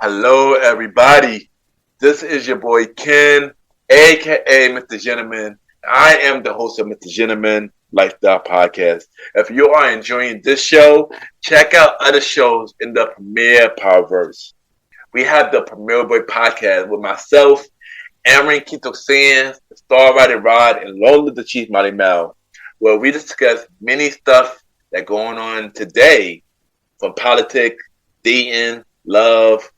Hello, everybody. This is your boy Ken, aka MrGentleman. I am the host of MrGentleman Lifestyle Podcast. If you are enjoying this show, check out other shows in the Premier Powerverse. We have the Premier Boy Podcast with myself, Aaron Keto Sands, the Star Rider Rod, and Lola the Chief Mighty Mel, where we discuss many stuff that going on today, from politics, dating, love,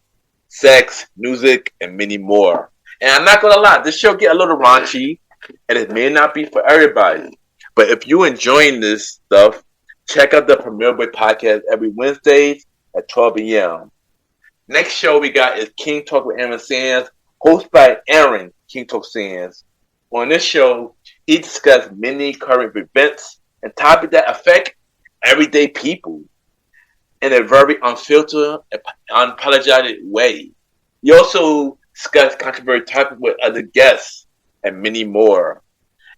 sex, music, and many more. And I'm not gonna lie, this show get a little raunchy, and it may not be for everybody. But if you enjoying this stuff, check out the Premier Boy Podcast every Wednesdays at 12 a.m. Next show we got is King Talk with Aaron Sands, hosted by Aaron King Talk Sands. On this show, he discussed many current events and topics that affect everyday people in a very unfiltered and unapologetic way. He also discussed controversial topics with other guests and many more.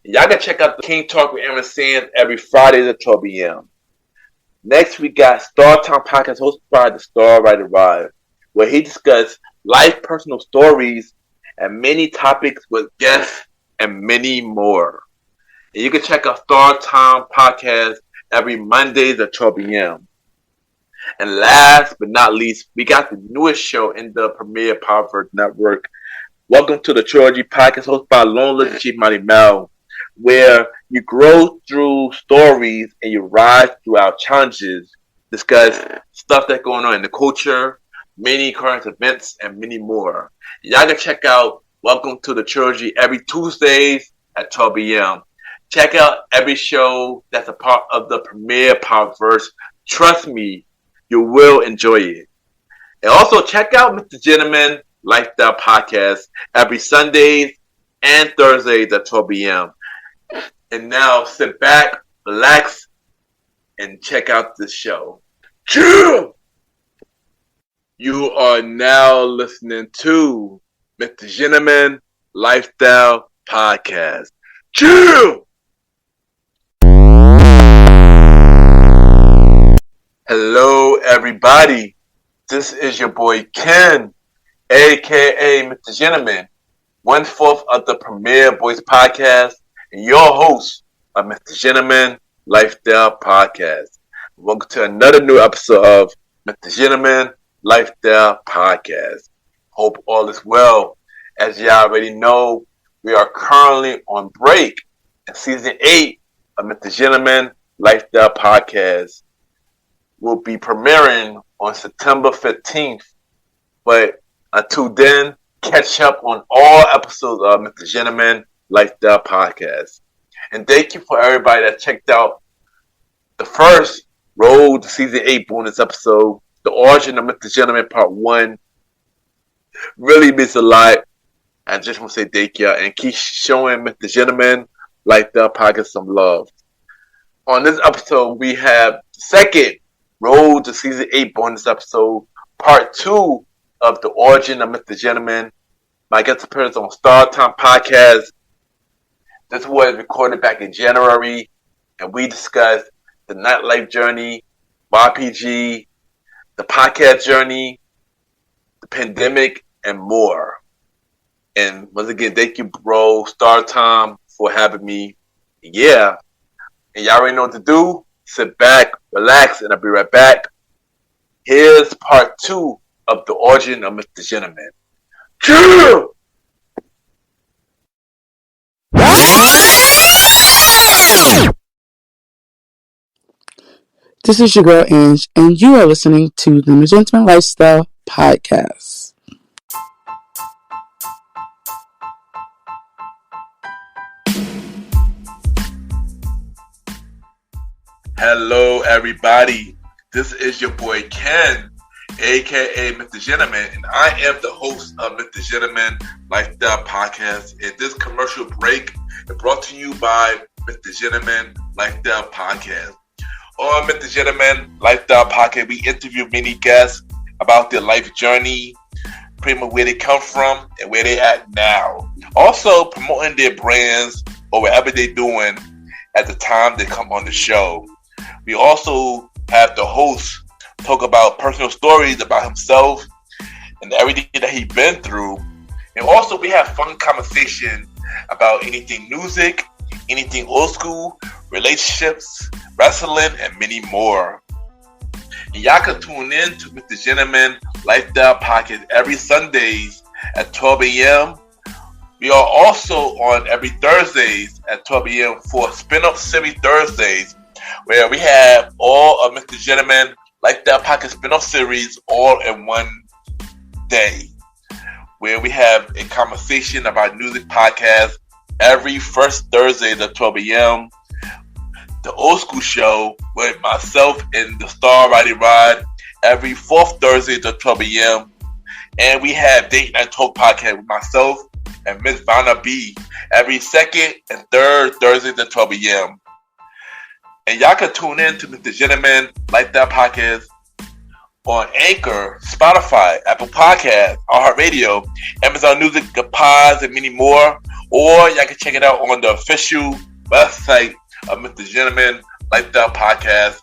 Y'all can check out the King Talk with Aaron Sands every Friday at 12 p.m. Next, we got Star Town Podcast hosted by the Star Rider Rod, where he discussed life, personal stories, and many topics with guests and many more. And you can check out Star Town Podcast every Mondays at 12 p.m. And last but not least, we got the newest show in the Premier Powerverse Network. Welcome to the Trilogy Podcast hosted by Lola the Chief Mighty Mel, where you grow through stories and you rise throughout challenges, discuss stuff that's going on in the culture, many current events, and many more. Y'all can check out Welcome to the Trilogy every Tuesdays at 12 p.m. Check out every show that's a part of the Premier Powerverse. Trust me, you will enjoy it. And also check out MrGentleman Lifestyle Podcast every Sundays and Thursdays at 12 p.m. And now sit back, relax, and check out this show. Chill! You are now listening to MrGentleman Lifestyle Podcast. Chill! Hello, everybody. This is your boy Ken, aka MrGentleman, 1/4 of the Premier Boys Podcast, and your host of MrGentleman Lifestyle Podcast. Welcome to another new episode of MrGentleman Lifestyle Podcast. Hope all is well. As y'all already know, we are currently on break, and season 8 of MrGentleman Lifestyle Podcast will be premiering on September 15th. But until then, catch up on all episodes of MrGentleman Lifestyle Podcast. And thank you for everybody that checked out the first Road to Season 8 bonus episode, The Origin of MrGentleman Part 1. Really means a lot. I just want to say thank you and keep showing MrGentleman Lifestyle Podcast some love. On this episode, we have the second Road to Season 8 bonus episode, Part 2 of The Origin of MrGentleman. My guest appearance on Star Town Podcast. This was recorded back in January, and we discussed the nightlife journey, RPG, the podcast journey, the pandemic, and more. And once again, thank you, bro, Star Time, for having me. Yeah. And y'all already know what to do. Sit back, relax, and I'll be right back. Here's part 2 of The Origin of MrGentleman. Chill! This is your girl Ange, and you are listening to the MrGentleman Lifestyle Podcast. Hello, everybody. This is your boy Ken, aka MrGentleman, and I am the host of MrGentleman Lifestyle Podcast. And this commercial break is brought to you by MrGentleman Lifestyle Podcast. On MrGentleman Lifestyle Podcast, we interview many guests about their life journey, pretty much where they come from and where they at now. Also promoting their brands or whatever they're doing at the time they come on the show. We also have the host talk about personal stories about himself and everything that he's been through. And also we have fun conversation about anything music, anything old school, relationships, wrestling, and many more. And y'all can tune in to MrGentleman Lifestyle Podcast every Sundays at 12 a.m. We are also on every Thursdays at 12 a.m. for Spin-Off Series Thursdays, where we have all of MrGentleman Lifestyle Podcast spin-off series all in one day, where we have a conversation about music podcast every first Thursday at 12 a.m. The Old School Show with myself and the star Roddy Rod every fourth Thursday at 12 a.m. And we have Date Night Talk Podcast with myself and Miss Vanna B every second and third Thursdays at 12 a.m. And y'all can tune in to MrGentleman Lifestyle Podcast on Anchor, Spotify, Apple Podcasts, iHeartRadio, Amazon Music, Pods, and many more. Or y'all can check it out on the official website of MrGentleman Lifestyle Podcast,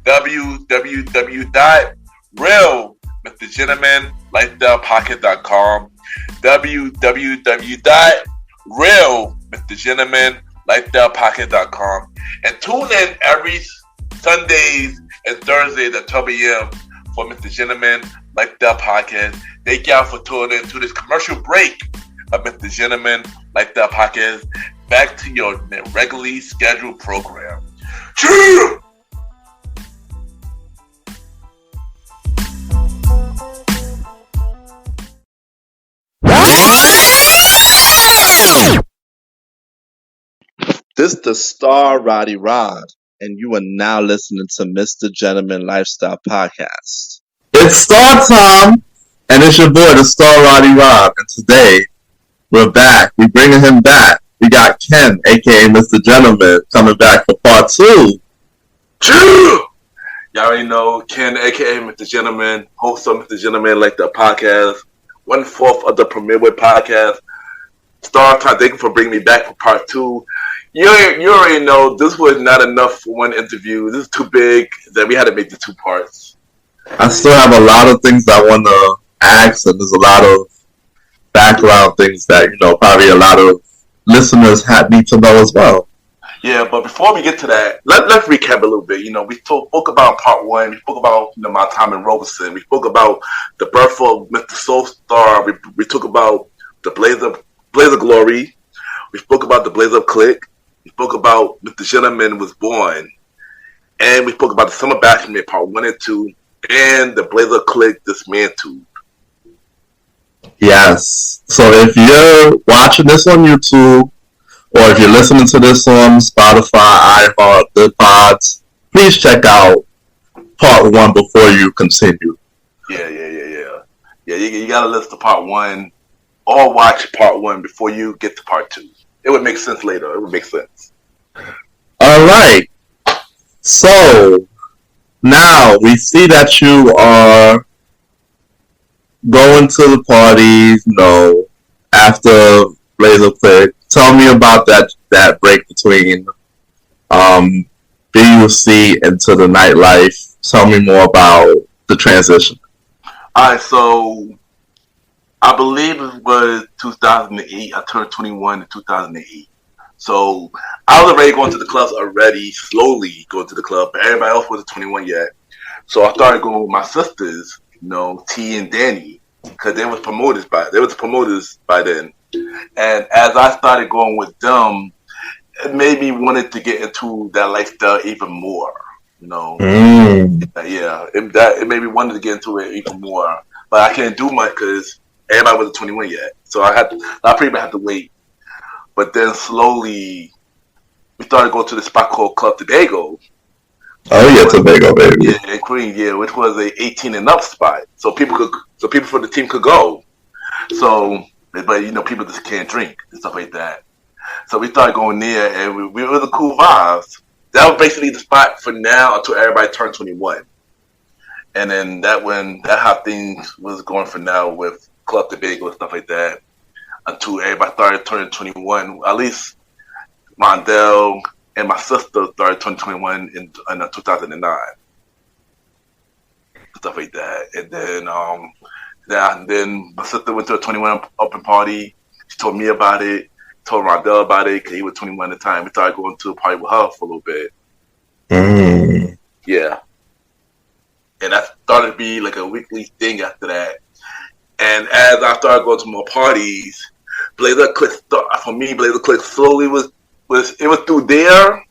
www.realmrgentlemanlifestylepodcast.com, www.realmrgentlemanlifestylepodcast.com, and tune in every Sundays and Thursdays at 12 a.m. for MrGentleman Lifestyle Podcast. Thank y'all for tuning in to this commercial break of MrGentleman Lifestyle Podcast. Back to your regularly scheduled program. Cheer! This is the star Roddy Rod, and you are now listening to MrGentleman Lifestyle Podcast. It's star time, and it's your boy, the star Roddy Rod, and today we're back. We're bringing him back. We got Ken, aka MrGentleman, coming back for part 2. Cheer! Y'all already know Ken, aka MrGentleman, host of MrGentleman Lifestyle Podcast, 1/4 of the Premier Way Podcast. Star time, thank you for bringing me back for part 2. You already know this was not enough for one interview. This is too big that we had to make the 2 parts. I still have a lot of things I want to ask, and there's a lot of background things that, probably a lot of listeners need to know as well. Yeah, but before we get to that, let's recap a little bit. We spoke about part 1. We spoke about my time in Robeson. We spoke about the birth of Mr. Soul Star. We talked about the Blaze of Glory. We spoke about the Blaze of Click. We spoke about MrGentleman was born. And we spoke about the Summer Bashment part 1 and 2 and the Blaze of Click dismantled. Yes. So if you're watching this on YouTube, or if you're listening to this on Spotify, iHeart, the pods, please check out part 1 before you continue. Yeah. Yeah, you gotta listen to part 1 or watch part 1 before you get to part 2. It would make sense later. It would make sense. All right. So now we see that you are going to the parties, after Blazer Click. Tell me about that break between BUC into the Nightlife. Tell me more about the transition. All right, so I believe it was 2008. I turned 21 in 2008. So I was already going to the clubs slowly going to the club, but everybody else wasn't 21 yet. So I started going with my sisters, T and Danny, because they was promoters by then. And as I started going with them, it made me wanted to get into that lifestyle even more. Yeah, it made me wanted to get into it even more. But I can't do much because everybody wasn't 21 yet. So I pretty much had to wait. But then slowly, we started going to the spot called Club Tobago. Oh yeah, Tobago, baby. Yeah, in Queens, which was a 18 and up spot, so people from the team could go. So, but people just can't drink and stuff like that. So we started going there, and we it was a cool vibes. That was basically the spot for now until everybody turned 21. And then that's how things was going for now with Club Tobago and stuff like that. Until everybody started turning 21, at least Mondell and my sister started turning 21 in 2009. Stuff like that. And then Yeah, and then my sister went to a 21 open party. She told me about it. Told Rondell about it because he was 21 at the time. We started going to a party with her for a little bit. Yeah. And that started to be like a weekly thing after that. And as I started going to more parties, Blazer Click for me, Blazer Click slowly was it was through there,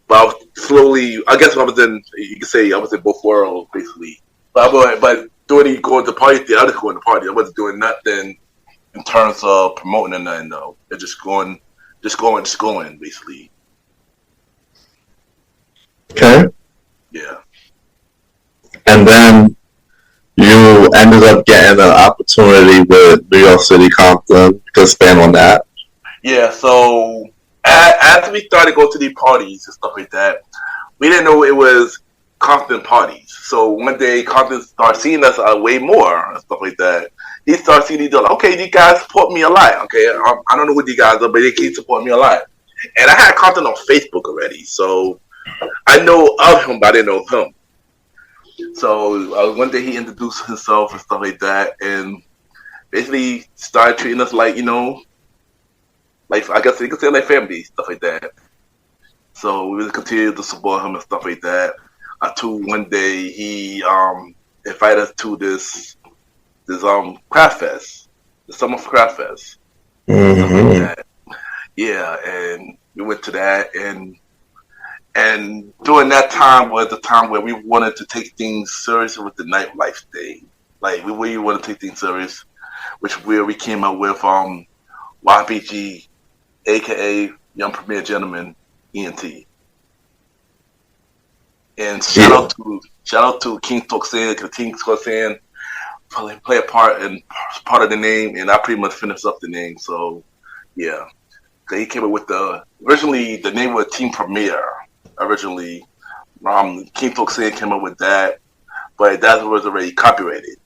but I was slowly, I guess I was in, you could say I was in both worlds basically. But doing going to parties, I was going to parties. I wasn't doing nothing in terms of promoting or nothing though. They're just going basically. Okay. Yeah. And then you ended up getting an opportunity with New York City Compton. You can expand on that. Yeah, so as we started going to these parties and stuff like that, we didn't know it was Compton parties. So one day Compton started seeing us way more and stuff like that. He started seeing these like, okay, these guys support me a lot. Okay, I don't know what these guys are, but they keep supporting me a lot. And I had Compton on Facebook already, so I know of him, but I didn't know him. So one day he introduced himself and stuff like that, and basically started treating us like, like I guess you could say like family, stuff like that. So we would continue to support him and stuff like that. Until one day he invited us to this craft fest, the summer craft fest. Mm-hmm. Like yeah, and we went to that, and during that time was the time where we wanted to take things serious with the nightlife thing. Like we really want to take things serious, which where we came up with YPG, aka Young Premier Gentleman, ENT. And shout out to King Toxin, because King Toxin play a part of the name, and I pretty much finished up the name. So yeah, he came up with originally the name was Team Premier. Originally, King Toxin came up with that, but that was already copyrighted.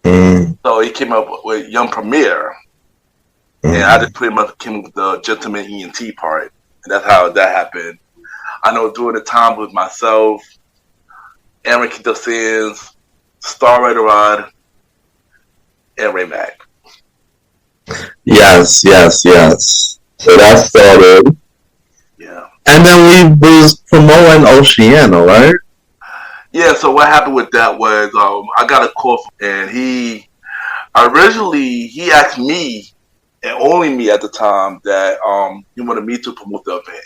So he came up with Young Premier, and I just pretty much came with the Gentleman ENT part, and that's how that happened. I know during the time with myself, Aaron Quinto Sins, Star Rider Rod, and Ray Mac. Yes. So that started. Yeah. And then we was promoting Oceana, right? Yeah, so what happened with that was I got a call and he asked me and only me at the time that he wanted me to promote the event.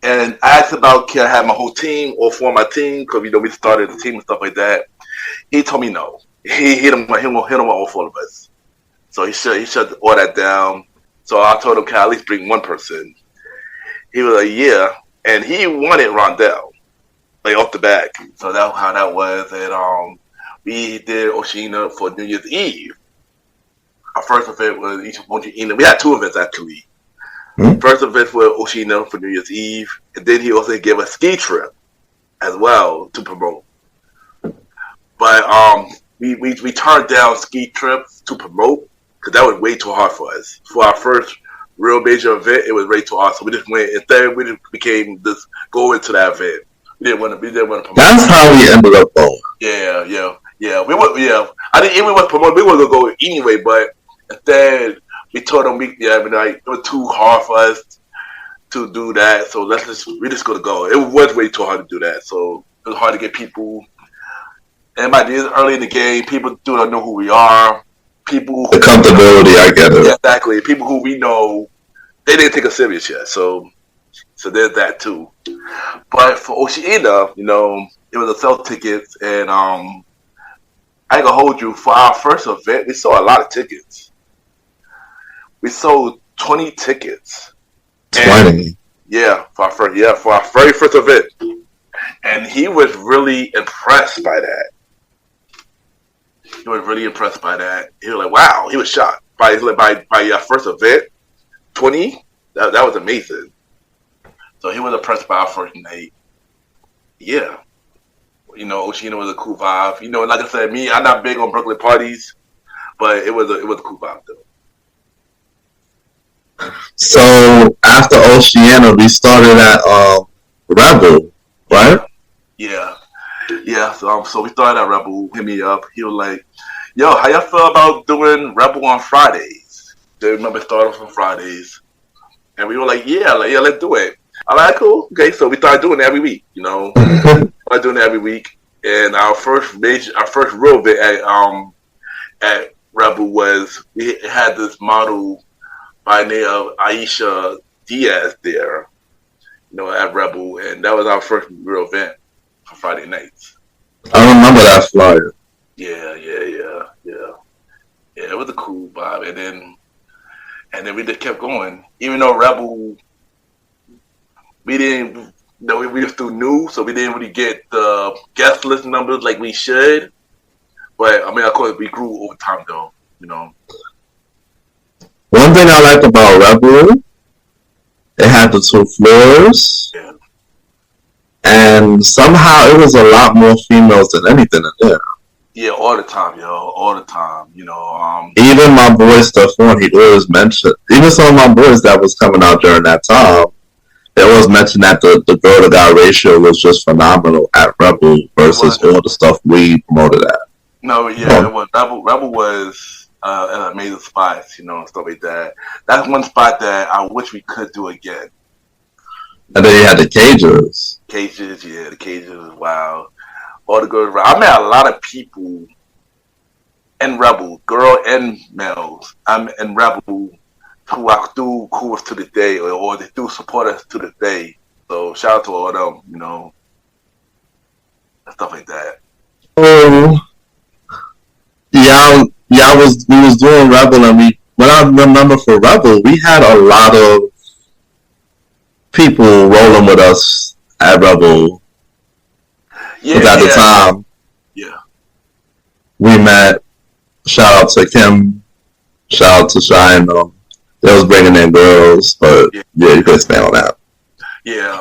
And I asked about can I have my whole team or form my team because we started the team and stuff like that. He told me no. He didn't want all four of us. So he shut all that down. So I told him, can I at least bring one person? He was like, yeah. And he wanted Rondell, like off the back. So that's how that was. And we did Oceana for New Year's Eve. Our first event was Oceana. We had two events actually. First event was Oceana for New Year's Eve. And then he also gave a ski trip as well to promote. But we turned down ski trips to promote because that was way too hard for us. For our first real major event, it was way too hard. So we just went instead. We just became this go into that event. We didn't want to promote. That's how we ended up going. Yeah. We went. Yeah, I didn't even want to promote. We were gonna go anyway, but instead we told them it was too hard for us to do that. So we just gonna go. It was way too hard to do that. So it was hard to get people. And my ideas early in the game, people do not know who we are. People the comfortability, I get it. Yeah, exactly. People who we know, they didn't take us serious yet. So there's that too. But for Oceana, it was a sell tickets, and I ain't gonna hold you. For our first event, we sold a lot of tickets. We sold 20 tickets. 20. For our very first event, and he was really impressed by that. He was really impressed by that. He was like, "Wow!" He was shocked by your first event, 20. That was amazing. So he was impressed by our first night. Yeah, Oceana was a cool vibe. Like I said, I'm not big on Brooklyn parties, but it was a cool vibe though. So after Oceana, we started at Rebel, right? Yeah. Yeah, so we started at Rebel. Hit me up. He was like, "Yo, how y'all feel about doing Rebel on Fridays?" They remember started on Fridays, and we were like, let's do it. I'm like, cool, okay. So we started doing it every week. Started doing it every week. And our first real bit at Rebel was we had this model by the name of Aisha Diaz there, at Rebel, and that was our first real event for Friday nights. I remember that flyer. Yeah. It was a cool vibe, and then we just kept going. Even though Rebel, we didn't, we were still new, so we didn't really get the guest list numbers like we should. But I mean, of course, we grew over time, though. One thing I liked about Rebel, it had the 2 floors. Yeah. And somehow it was a lot more females than anything in there. Yeah, all the time, yo. All the time. Even my boy Stephon, he always mentioned, even some of my boys that was coming out during that time, they always mentioned that the girl to guy ratio was just phenomenal at Rebel versus all the stuff we promoted at. No, yeah, it was. Rebel was an amazing spot, stuff like that. That's one spot that I wish we could do again. And then you had the cages. The cages, wow. All the girls. I met a lot of people in Rebel, girl and males, in Rebel, who I do cool to the day, or they do support us to the day. So shout out to all of them, stuff like that. Oh, yeah, we was doing Rebel, and when I remember for Rebel, we had a lot of people rolling with us at Rebel. Yeah, at the time, we met. Shout out to Kim. Shout out to Shine. They was bringing in girls, but yeah, you could expand on that. Yeah,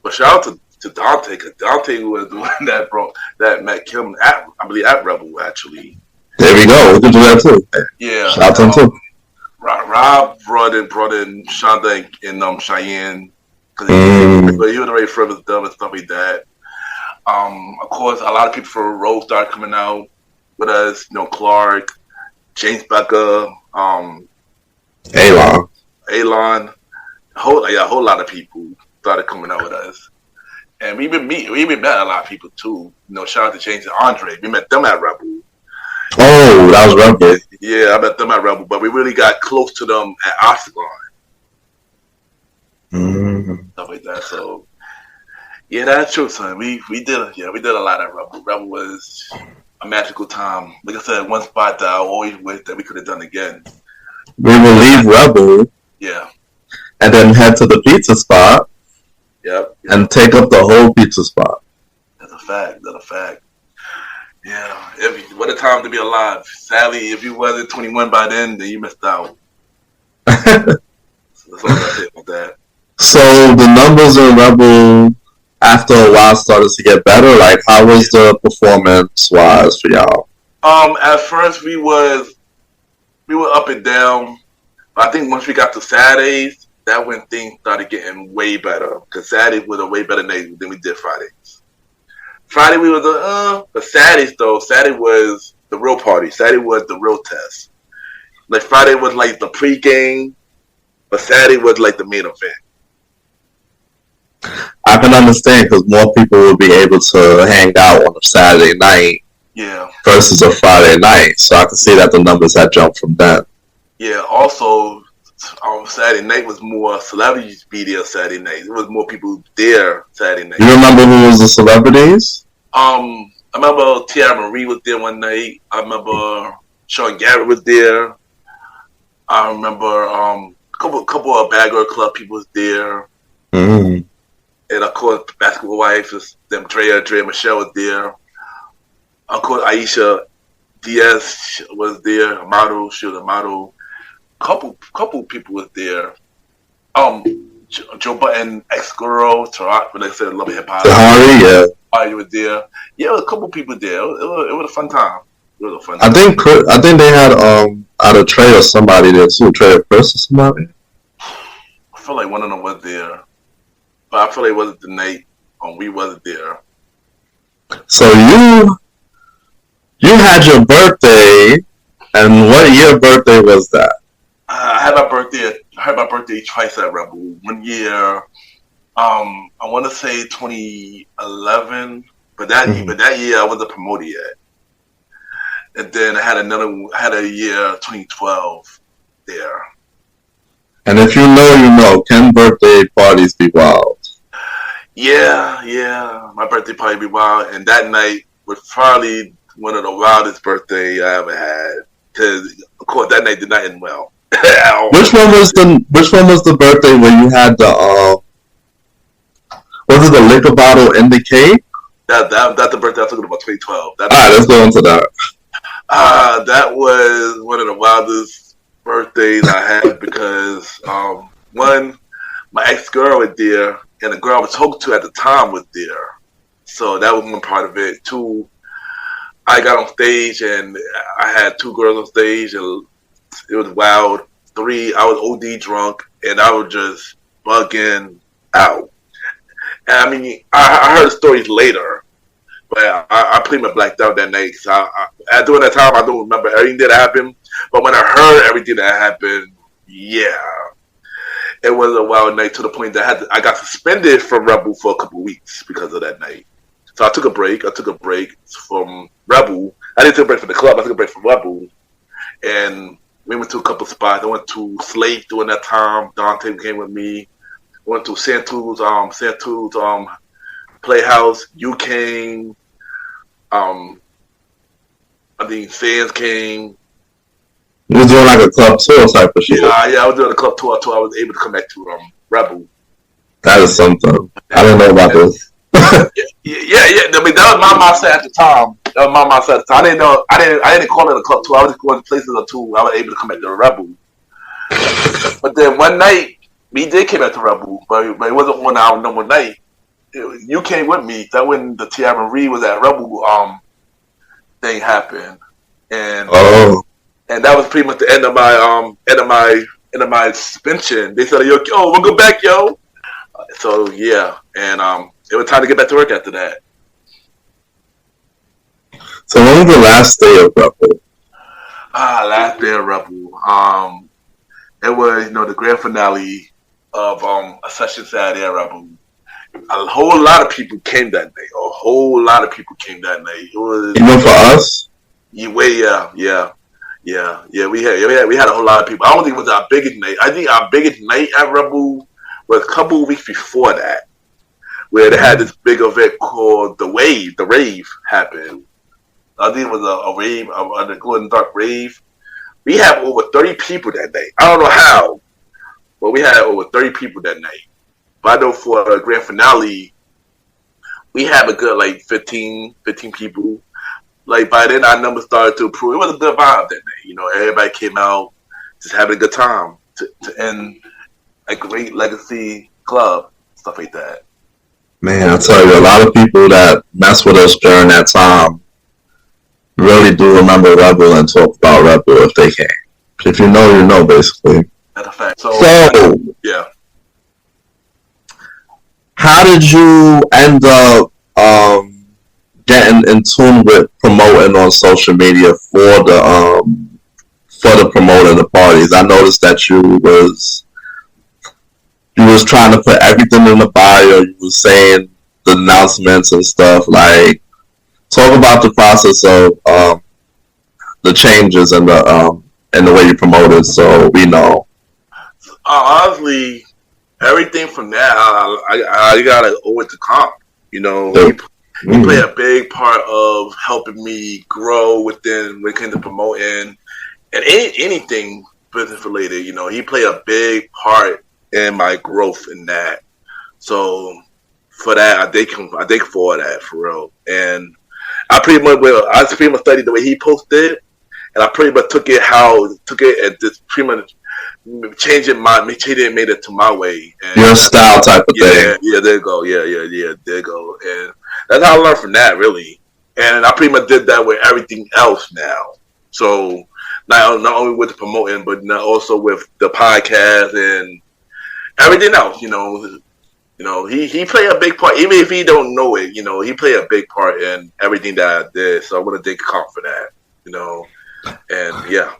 but shout out to Dante, because Dante was the one that met Kim at Rebel, actually. There we go. We could do that too. Yeah, shout out to him too. Rob brought in Shonda and Cheyenne, because he was already friends with them and stuff like that. Of course, a lot of people from Rose started coming out with us. Clark, James Becker, Alon, a whole lot of people started coming out with us, and we even met a lot of people too. Shout out to James and Andre. We met them at Rebel. Oh, that was Rebel. Yeah, I met them at Rebel, but we really got close to them at Octagon. Stuff like that. So, yeah, that's true, son. We did a lot at Rebel. Rebel was a magical time. Like I said, one spot that I always wish that we could have done again. We will leave Rebel. Yeah. And then head to the pizza spot. Yep. And take up the whole pizza spot. That's a fact. Yeah. What a time to be alive. Sadly, if you wasn't 21 by then you missed out. That's all I say about that. So the numbers in Rebel after a while started to get better. Like, how was the performance wise for y'all? At first we were up and down. But I think once we got to Saturdays, that when things started getting way better. Because Saturdays was a way better night than we did Fridays. Friday we was but Saturday was the real party. Saturday was the real test. Like Friday was like the pregame, but Saturday was like the main event. I can understand because more people will be able to hang out on a Saturday night versus a Friday night. So I can see that the numbers had jumped from that. Yeah, also, Saturday night was more celebrities be there Saturday night. There was more people there Saturday night. You remember who was the celebrities? I remember Tiara Marie was there one night. I remember Sean Garrett was there. I remember a couple of Bad Girl Club people was there. Mm-hmm. And of course, Basketball Wives, Drea Michelle was there. Of course, Aisha Diaz was there. She was a model. Couple people was there. Joe Button, ex-girl, Tarak, when they said Love and Hip Hop. Tahari, You was there. Yeah, a couple people there. It was a fun time. I think they had either Trey or somebody there too. Trey or Chris or somebody. I feel like one of them was there, but I feel like it wasn't the night We wasn't there. So you had your birthday, and what year birthday was that? I had my birthday. I had my birthday twice at Rebel. One year, I want to say 2011, but that year I wasn't promoted yet. And then I had a year 2012 there. And if you know, can birthday parties be wild? Yeah, my birthday party be wild, and that night was probably one of the wildest birthday I ever had. Because of course that night did not end well. Which one was the birthday where you had the was it the liquor bottle in the cake? That's the birthday I took about 2012. Alright, let's go into that. That was one of the wildest birthdays I had because one, my ex-girl was there, and the girl I was talking to at the time was there. So that was one part of it. Two, I got on stage and I had two girls on stage and it was wild. Three, I was OD drunk and I was just bugging out. And I mean, I heard stories later, but I pretty much blacked out that night. During that time, I don't remember everything that happened. But when I heard everything that happened, yeah, it was a wild night to the point that I got suspended from Rebel for a couple of weeks because of that night. So I took a break. From Rebel. I didn't take a break from the club. I took a break from Rebel. And we went to a couple spots. I went to Slate during that time. Dante came with me. Went to Santu's Playhouse. You came. Fans came. You was doing like a club tour type of shit. Yeah, I was doing a club tour until I was able to come back to Rebel. That is something. I didn't know about this. Yeah. I mean, that was my mindset at the time. I didn't know. I didn't call it a club tour. I was just going to places or two. I was able to come back to Rebel. But then one night, we did come back to Rebel, but it wasn't on our normal night. You came with me. That when the Tiara Marie was at Rebel, thing happened, and that was pretty much the end of my suspension. They said, "Yo, we'll go back, yo." So yeah, and it was time to get back to work after that. So when was the last day of Rebel? Last day of Rebel. It was the grand finale of a session Saturday at Rebel. A whole lot of people came that day. It was even for us. Yeah. We had a whole lot of people. I don't think it was our biggest night. I think our biggest night at Rebel was a couple of weeks before that, where they had this big event called the rave happened. I think it was a rave, a glow in the dark rave. We had over 30 people that night. I don't know how, but we had over 30 people that night. But I know for a grand finale, we had a good 15 people. Like by then, our numbers started to improve. It was a good vibe that night. Everybody came out just having a good time to end a great legacy club, stuff like that. Man, I tell you, a lot of people that mess with us during that time really do remember Rebel and talk about Rebel if they can. If you know, you know, basically. That's a fact. So yeah. How did you end up getting in tune with promoting on social media for the promoting the parties? I noticed that you was trying to put everything in the bio. You was saying the announcements and stuff. Like, talk about the process of the changes and the way you promoted, so we know. Honestly, everything from that, I gotta owe it to Comp. He played a big part of helping me grow when it came to promoting and anything business related. He played a big part in my growth in that. So for that, I thank for that for real. And I pretty much studied the way he posted, and I pretty much took it and just pretty much changed it, made it to my way. And your style type of thing. Yeah, there you go. Yeah, there you go. And that's how I learned from that, really. And I pretty much did that with everything else now. So not only with the promoting, but also with the podcast and everything else. You know, he played a big part, even if he don't know it. You know, he played a big part in everything that I did. So I want to thank Comp for that. You know, and yeah.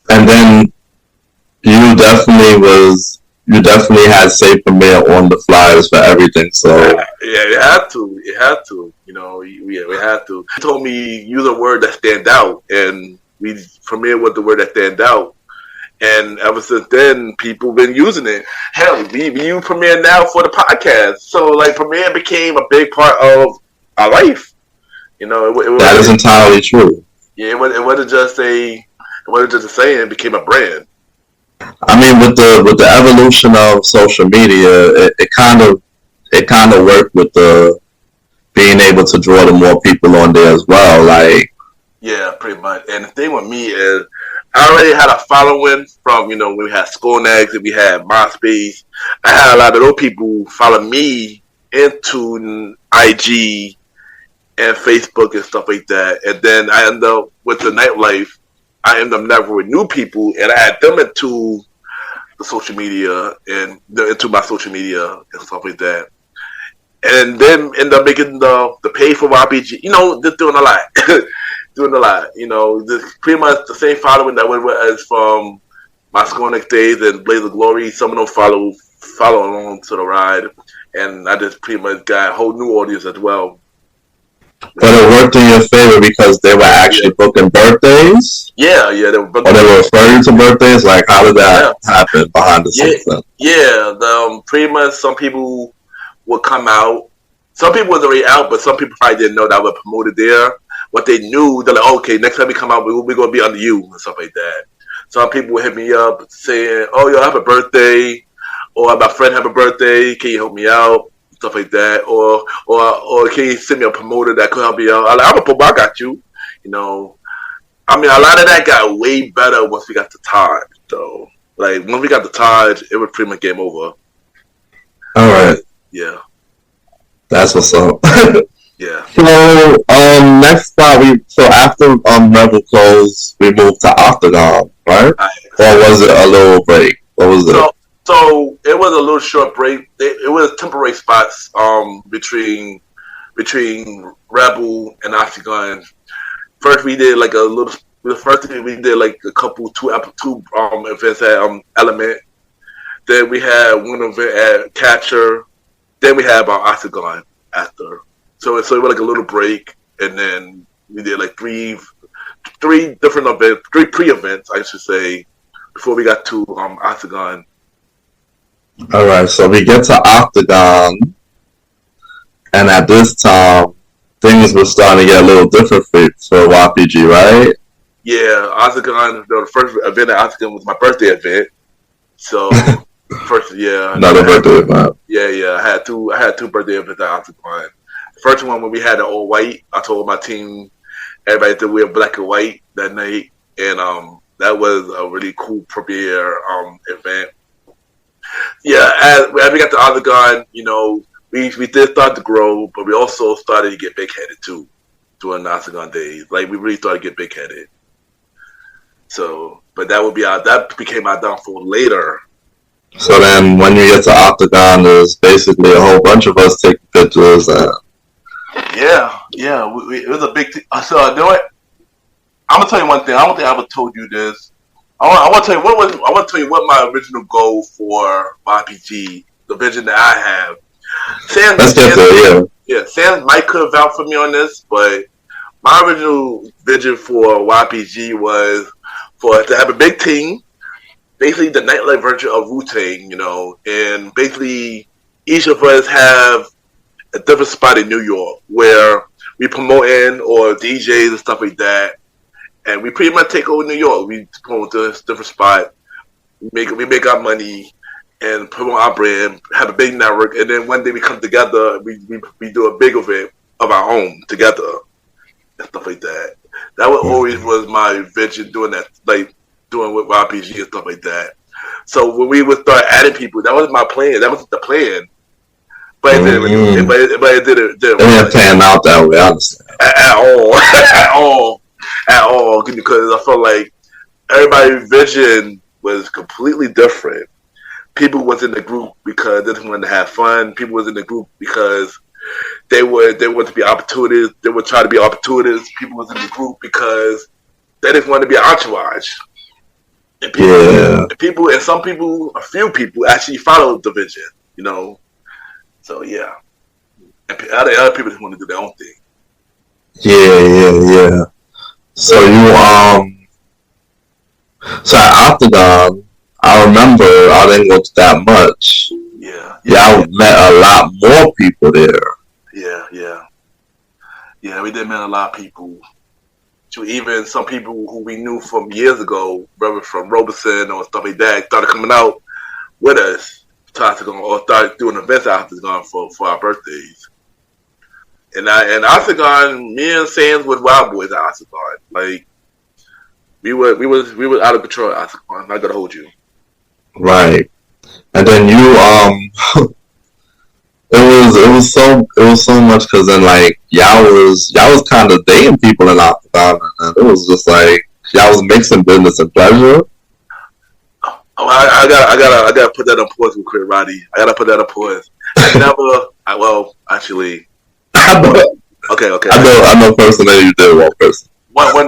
And then you definitely had Say Premier on the flyers for everything. So yeah, it had to. It had to. You know, we had to. He told me use a word that stand out, and we premiered with the word that stand out. And ever since then, people been using it. Hell, we use Premiere now for the podcast. So like Premiere became a big part of our life. You know, that is entirely true. Yeah, it wasn't just a saying. It became a brand. I mean, with the evolution of social media, it kind of worked with the being able to draw the more people on there as well. Like, yeah, pretty much. And the thing with me is, I already had a following from, you know, when we had Sconex and we had MySpace. I had a lot of those people follow me into IG and Facebook and stuff like that. And then I ended up with the Nightlife. I ended up never with new people, and I had them into the social media and into my social media and stuff like that. And then end up making the pay for RPG. You know, just doing a lot. Doing a lot, you know, pretty much the same following that went with us from my Sconex days and Blaze of Glory. Some of them follow along to the ride, and I just pretty much got a whole new audience as well. But it worked in your favor because they were actually booking birthdays. Yeah, they were booking. Or they were referring to birthdays. Like, how did that happen behind the scenes? Yeah, pretty much some people would come out. Some people was already out, but some people probably didn't know that I was promoted there. What they knew, they're like, okay, next time we come out, we're going to be under you and stuff like that. Some people would hit me up saying, oh, yo, I have a birthday, or my friend have a birthday, can you help me out? Stuff like that. Or can you send me a promoter that could help me out? I'm a promoter, I got you. You know, I mean, a lot of that got way better once we got the Taj, though. Like, once we got the Taj, it was pretty much game over. All right. Yeah. That's what's up. Yeah. So next spot after Rebel closed, we moved to Octagon, right? Or was it a little break? What was it? So it was a little short break. It was temporary spots between Rebel and Octagon. First we did like a little. The first thing we did like two events at Element. Then we had one event at Catcher. Then we had Octagon after. So it was like a little break, and then we did like three different events, 3 pre-events, I should say, before we got to Octagon. All right, so we get to Octagon, and at this time, things were starting to get a little different for YPG, right? Yeah, Octagon. The first event at Octagon was my birthday event. So another birthday event. Yeah. I had two birthday events at Octagon. First one when we had the all white, I told my team everybody to wear black and white that night, and that was a really cool premiere event. Yeah, as we got to Octagon, you know, we did start to grow, but we also started to get big headed too during the Octagon days. Like we really started to get big headed. So, but that became our downfall later. So then, when you get to Octagon, there's basically a whole bunch of us taking pictures and. Yeah, it was a big thing. So, you know what? I'm gonna tell you one thing. I don't think I ever told you this. I want to tell you what my original goal for YPG, the vision that I have. Sam might could have vouched for me on this, but my original vision for YPG was to have a big team, basically the nightlife version of Wu-Tang, you know, and basically each of us have a different spot in New York where we promoting or DJs and stuff like that, and we pretty much take over New York. We promote this different spot, we make our money, and promote our brand, have a big network, and then one day we come together, we do a big event of our own together and stuff like that. That always was my vision, doing that, like doing with RPG and stuff like that. So when we would start adding people, that was my plan. That was the plan. But it didn't. But it didn't. Didn't pan out that way, honestly. At all. Because I felt like everybody's vision was completely different. People was in the group because they just wanted to have fun. People was in the group because they want to be opportunists. They would try to be opportunists. People was in the group because they just wanted to be an entourage. And people, and some people, a few people actually followed the vision. You know, so yeah. And other people just want to do their own thing. Yeah. So so at Octagon, I remember I didn't go to that much. Yeah, I met a lot more people there. Yeah, we did meet a lot of people. To even some people who we knew from years ago, brother from Robeson or stuff like that, started coming out with us to Octagon or started doing events at Octagon for our birthdays. And Octagon, me and Sands was wild boys at Octagon. Like we were out of control at Octagon. I'm not gonna hold you. Right. And then you it was so much because then like y'all was kind of dating people in Octagon, and it was just like y'all was mixing business and pleasure. Oh, I gotta put that on pause real quick, Roddy. I gotta put that on pause. Actually, okay. I know personally you did one person. Out of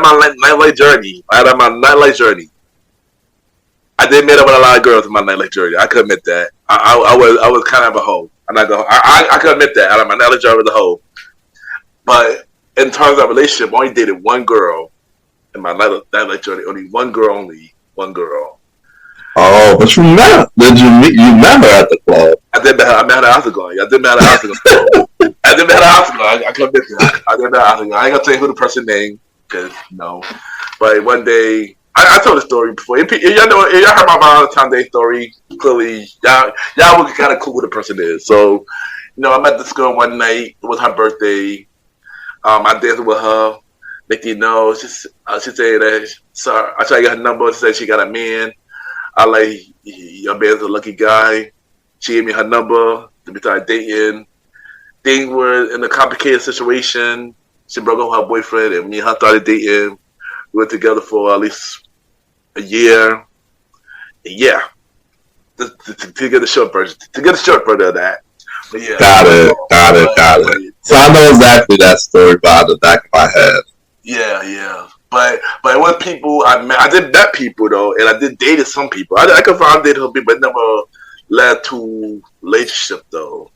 my nightlife journey, I did meet up with a lot of girls in my nightlife journey. I could admit that. I was kind of a hoe. I could admit that. Out of my nightlife journey, I was a hoe. But in terms of relationship, I only dated one girl in my nightlife journey. Only one girl. Oh, but you met? Did you meet? You met her at the club? I met her at Octagon. I did meet her at Octagon. I could admit that. I did meet her at Octagon. I ain't gonna tell you who the person named because But one day. I told the story before. If y'all heard my Valentine's Day story, clearly y'all would kind of cool who the person is. So, I met this girl one night. It was her birthday. I danced with her. She said that. So I tried to get her number. She said she got a man. I like your man's a lucky guy. She gave me her number. We started dating. Things were in a complicated situation. She broke up with her boyfriend, and me and her started dating. We were together for at least a year. Yeah. To get the short version. Of that. But yeah. Got it. So I know exactly that story by the back of my head. Yeah. But it was people I met. I did met people though, and I did dated some people. I could find dated some people, but it never led to relationship though.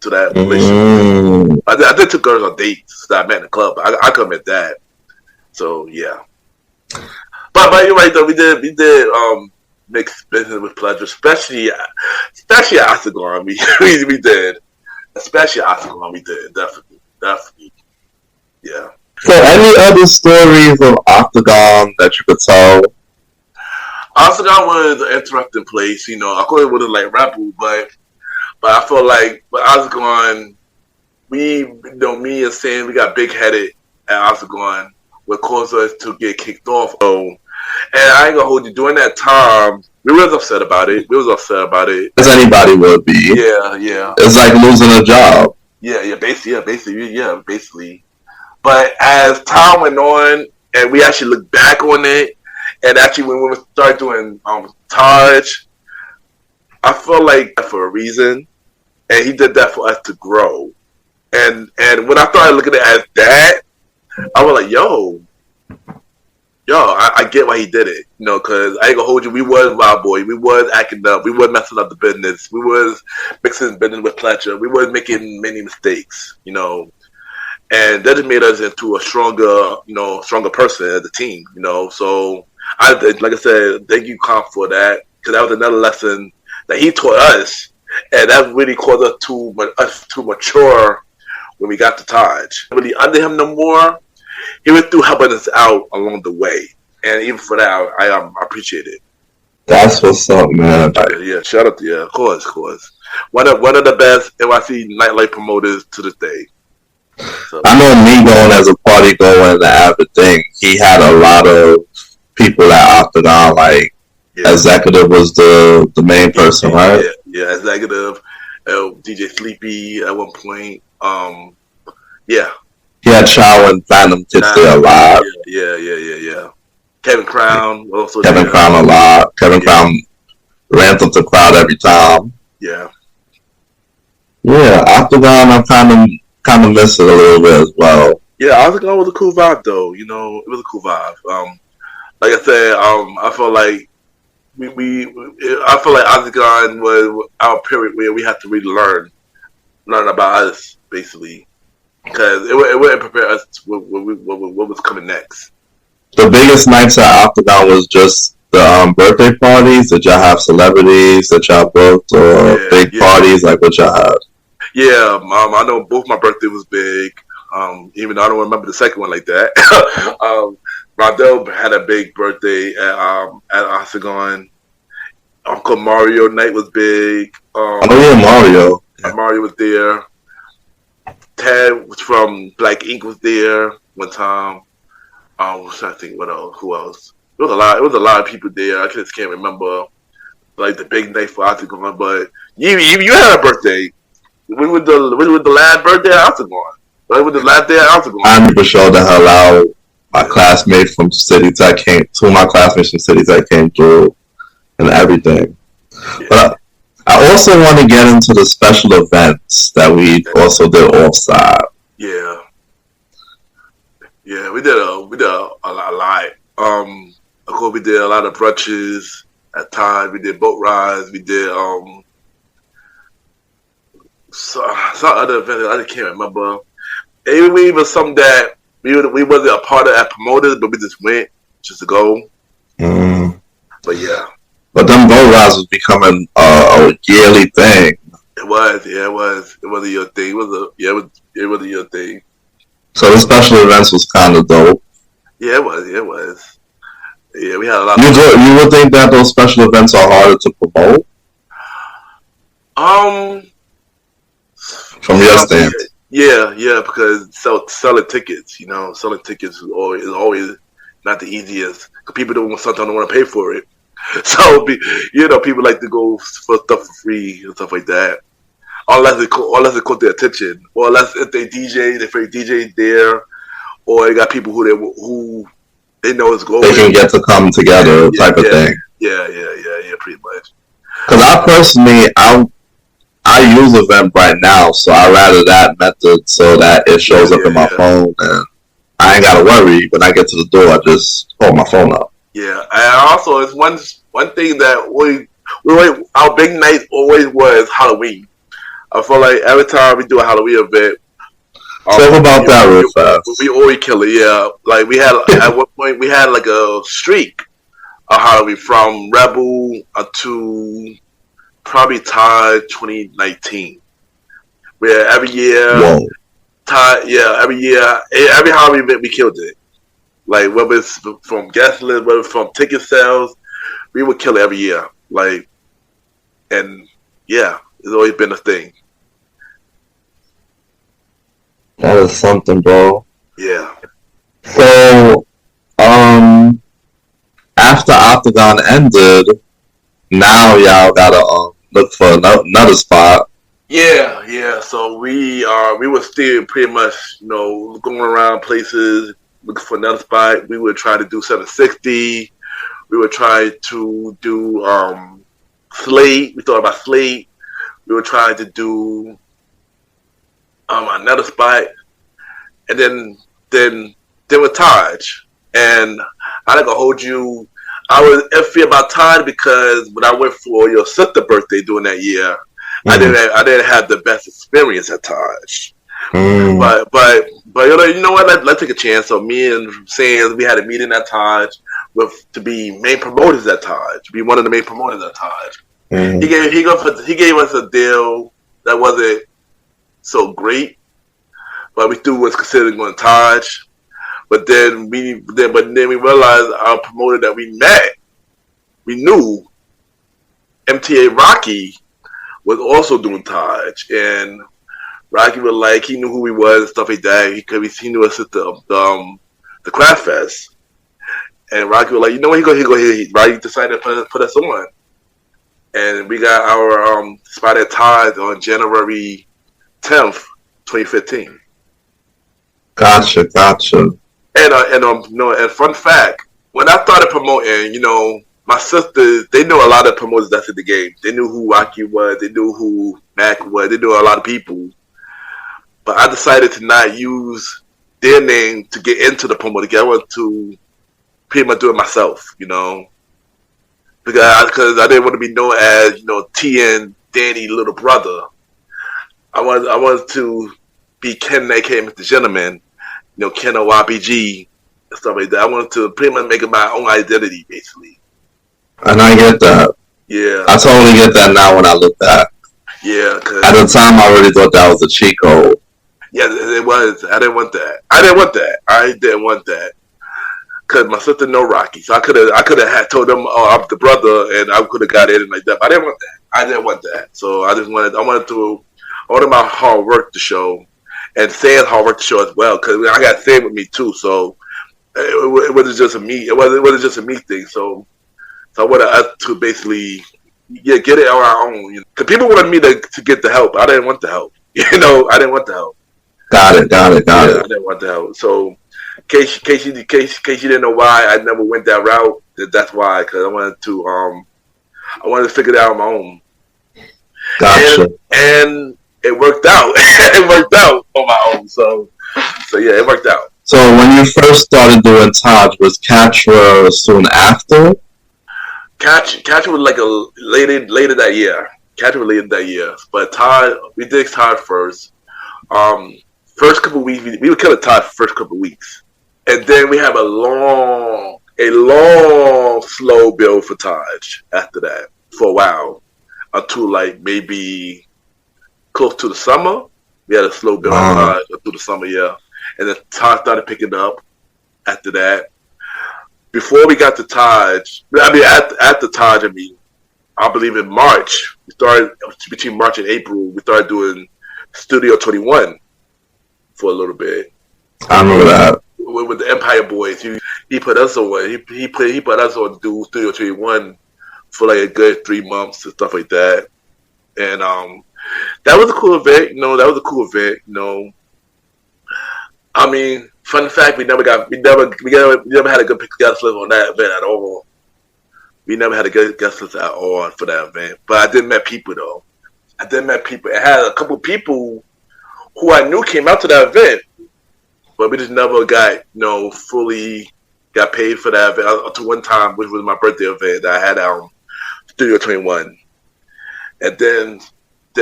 To that relationship. I did two girls on dates that I met in the club. I could admit that. So yeah. But you're right though. We did mix business with pleasure, especially at Octagon. We did, especially at Octagon. We did definitely. Yeah. So, any other stories of Octagon that you could tell? Octagon was an interesting place. Of course it wasn't like Rebel, but I feel like with Octagon, me and Sam, we got big headed at Octagon, what caused us to get kicked off. And I ain't gonna hold you. During that time, we was upset about it. As anybody would be. Yeah. It's like losing a job. Yeah, basically. But as time went on, and we actually looked back on it, and actually when we started doing Taj, I feel like for a reason, and he did that for us to grow. And when I started looking at it as that, I was like, yo, I get why he did it, because I ain't gonna hold you. We was wild boy. We was acting up. We was messing up the business. We was mixing business with pleasure. We was making many mistakes, and that just made us into a stronger person as a team, So like I said, thank you, Comp, for that, because that was another lesson that he taught us, and that really caused us to mature when we got to Taj. Really under him no more. He was through helping us out along the way, and even for that, I appreciate it. That's what's up, man. Yeah, shout out to of course. One of the best NYC nightlife promoters to this day. So. I know me going as a party goer and the avid thing. He had a lot of people at Octagon. Like Executive was the main person, right? Yeah, Executive, DJ Sleepy at one point. Yeah. He had Chow and Platinum Kids there a lot. Yeah. Kevin Crown also. Kevin Crown a lot. Kevin Crown ramped up the crowd every time. Yeah. Yeah, Octagon, I'm kind of miss it a little bit as well. Yeah, Octagon was a cool vibe though. You know, it was a cool vibe. Like I said, I felt like I feel like Octagon was our period where we had to really learn about us basically, because it wouldn't prepare us to what was coming next. The biggest nights at Octagon was just the birthday parties. Did y'all have celebrities that y'all booked, or big parties like what y'all had? Yeah, I know both my birthday was big. Even though I don't remember the second one like that. Roddy had a big birthday at Octagon. Uncle Mario night was big. Mario. Mario was there. Ted from Black Ink was there one time. I'm trying to think who else. It was a lot of people there. I just can't remember like the big night for Octagon. But you had a birthday. When was the last birthday at Octagon? When was the last day at Octagon? I for sure the hell out. My classmate from City Tech two of my classmates from City Tech came through and everything. Yeah. But I also want to get into the special events that we also did offside. Yeah. Yeah, we did a lot. Of course, we did a lot of brunches at times. We did boat rides. We did some other events I just can't remember. Even some that we wasn't a part of as promoters, but we just went just to go. But yeah. But them boat rides was becoming a yearly thing. It was, yeah, it was. It wasn't your thing. It wasn't your thing. So the special events was kind of dope. Yeah, it was. Yeah, we had a lot. You would think that those special events are harder to promote? From your stance. Yeah, because selling tickets, selling tickets is always not the easiest. Because people sometimes don't want to pay for it. So, people like to go for stuff for free and stuff like that. Unless it caught their attention, or unless if they DJ there, or they got people who they know is going. They can get to come together, type of thing. Yeah, pretty much. Because I personally, I use Eventbrite now, so I rather that method so that it shows up in my phone, and I ain't gotta worry when I get to the door. I just hold my phone up. Yeah, and also it's one thing that we our big night always was Halloween. I feel like every time we do a Halloween event, talk about that real fast. We always kill it. Yeah, like we had at one point we had like a streak of Halloween from Rebel to probably Tide 2019, where every year, every Halloween event we killed it. Like whether it's from guest list, whether it's from ticket sales, we would kill it every year. Like, and yeah, it's always been a thing. That is something, bro. Yeah. So, after Octagon ended, now y'all gotta look for another spot. Yeah. So we were still pretty much, going around places looking for another spot. We would try to do 760. We would try to do Slate. We thought about Slate. We were trying to do another spot, and then with Taj. And I ain't gonna hold you. I was iffy about Taj because when I went for your sister's birthday during that year, I didn't have the best experience at Taj. But you know what? Let's take a chance. So me and Sands, we had a meeting at Taj to be main promoters at Taj, to be one of the main promoters at Taj. He gave us a deal that wasn't so great, but we still was considering going to Taj. But then we realized our promoter that we knew, MTA Rocky, was also doing Taj, and Rocky was like, he knew who we was and stuff like that. He knew us at the Craft Fest, and Rocky was like, you know what, he go. Rocky decided to put us on. And we got our spot at Taj on January 10th, 2015. Gotcha. And fun fact, when I started promoting, my sisters, they knew a lot of promoters that's in the game. They knew who Rocky was. They knew who Mac was. They knew a lot of people. But I decided to not use their name to get into the promo. I wanted to pretty much do it myself, because I didn't want to be known as TN Danny little brother. I wanted to be Ken, aka MrGentleman, Ken or YBG and stuff like that. I wanted to pretty much make it my own identity, basically. And I get that. Yeah, I totally get that now when I look back. yeah. At the time, I really thought that was a cheat code. Yeah, it was. I didn't want that. I didn't want that. Cause my sister know Rocky, so I could have had told them, oh, I'm the brother, and I could have got in like that. But I didn't want that. So I wanted my hard work to show, and Sam's hard work to show as well. Cause I got Sam with me too, so it wasn't just a me. It wasn't just a me thing. So I wanted us to basically get it on our own. Cause people wanted me to get the help. I didn't want the help. I didn't want the help. Got it. I didn't want the help. So. In case you didn't know why I never went that route, that's why, because I wanted to figure it out on my own. Gotcha. And it worked out. It worked out on my own. So yeah, it worked out. So when you first started doing Taj, was Catra soon after? Catra was like later that year. Catra was later that year, but Taj, we did Taj first. First couple of weeks, we would kill a Taj first couple of weeks. And then we have a long, slow build for Taj after that for a while, until like maybe close to the summer. We had a slow build on Taj through the summer, yeah. And then Taj started picking up after that. Before we got to Taj, after Taj, I believe in March, between March and April, we started doing Studio 21 for a little bit. I remember that. With the Empire Boys, he put us on. He put us on to do Studio 21 for like a good 3 months and stuff like that. And that was a cool event. Fun fact: we never had a good guest list on that event at all. We never had a good guest list at all for that event. But I did meet people though. I had a couple people who I knew came out to that event. But we just never got, fully got paid for that event. Until one time, which was my birthday event, that I had Studio 21. And then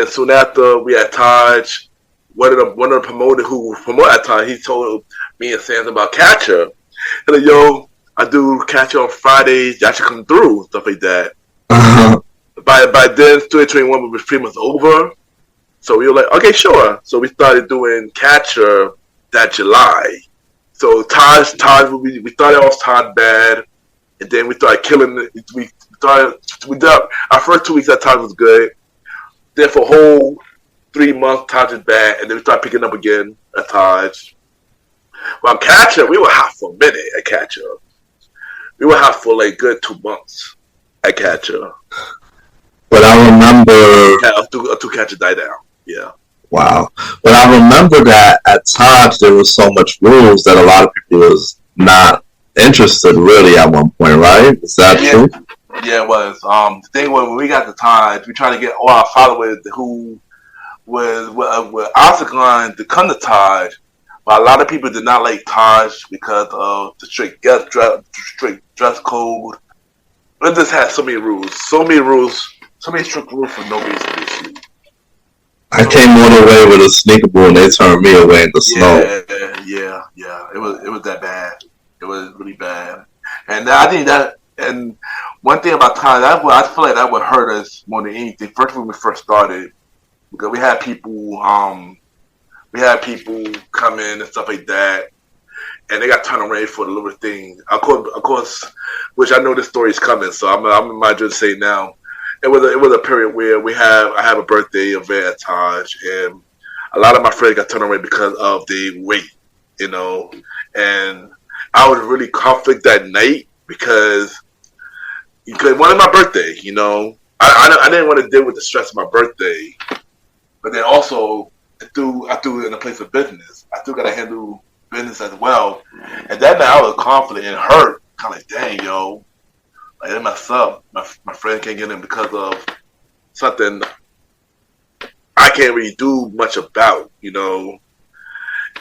soon after, we had Taj. One of the promoters who promoted Taj, he told me and Sam about Catcher. He's like, yo, I do Catcher on Fridays. Y'all should come through, stuff like that. By then, Studio 21 was pretty much over. So we were like, okay, sure. So we started doing Catcher that July. So Taj, we started off Taj bad, and then we started killing it. We did our first 2 weeks at Taj was good. Then for a whole 3 months, Taj was bad, and then we started picking up again at Taj. Well, Catcher, we were hot for a minute at Catcher. We were hot for like good 2 months at Catcher. But I remember until Catcher died down. Yeah. Wow. But I remember that at Taj there was so much rules that a lot of people was not interested really at one point, right? Is that true? Yeah, it was. The thing was, when we got to Taj, we tried to get all our followers who was Octagon to come to Taj, but a lot of people did not like Taj because of the strict dress code. It just had so many strict rules for no reason, basically. I came all the way with a sneaker ball and they turned me away in the snow. Yeah. It was that bad. It was really bad. And I think that, and one thing about Taj, I feel like that would hurt us more than anything. First, when we first started, because we had people come in and stuff like that, and they got turned away for the little thing. Of course, which I know this story is coming, so I'm might just say now. It was a period where I have a birthday event at Taj, and a lot of my friends got turned away because of the weight, and I was really conflict that night because it wasn't my birthday, I didn't want to deal with the stress of my birthday, but then also I threw it in a place of business. I still got to handle business as well, and that night I was confident and hurt, kind of like, dang, yo. Like it messed up. My friend can't get in because of something I can't really do much about, And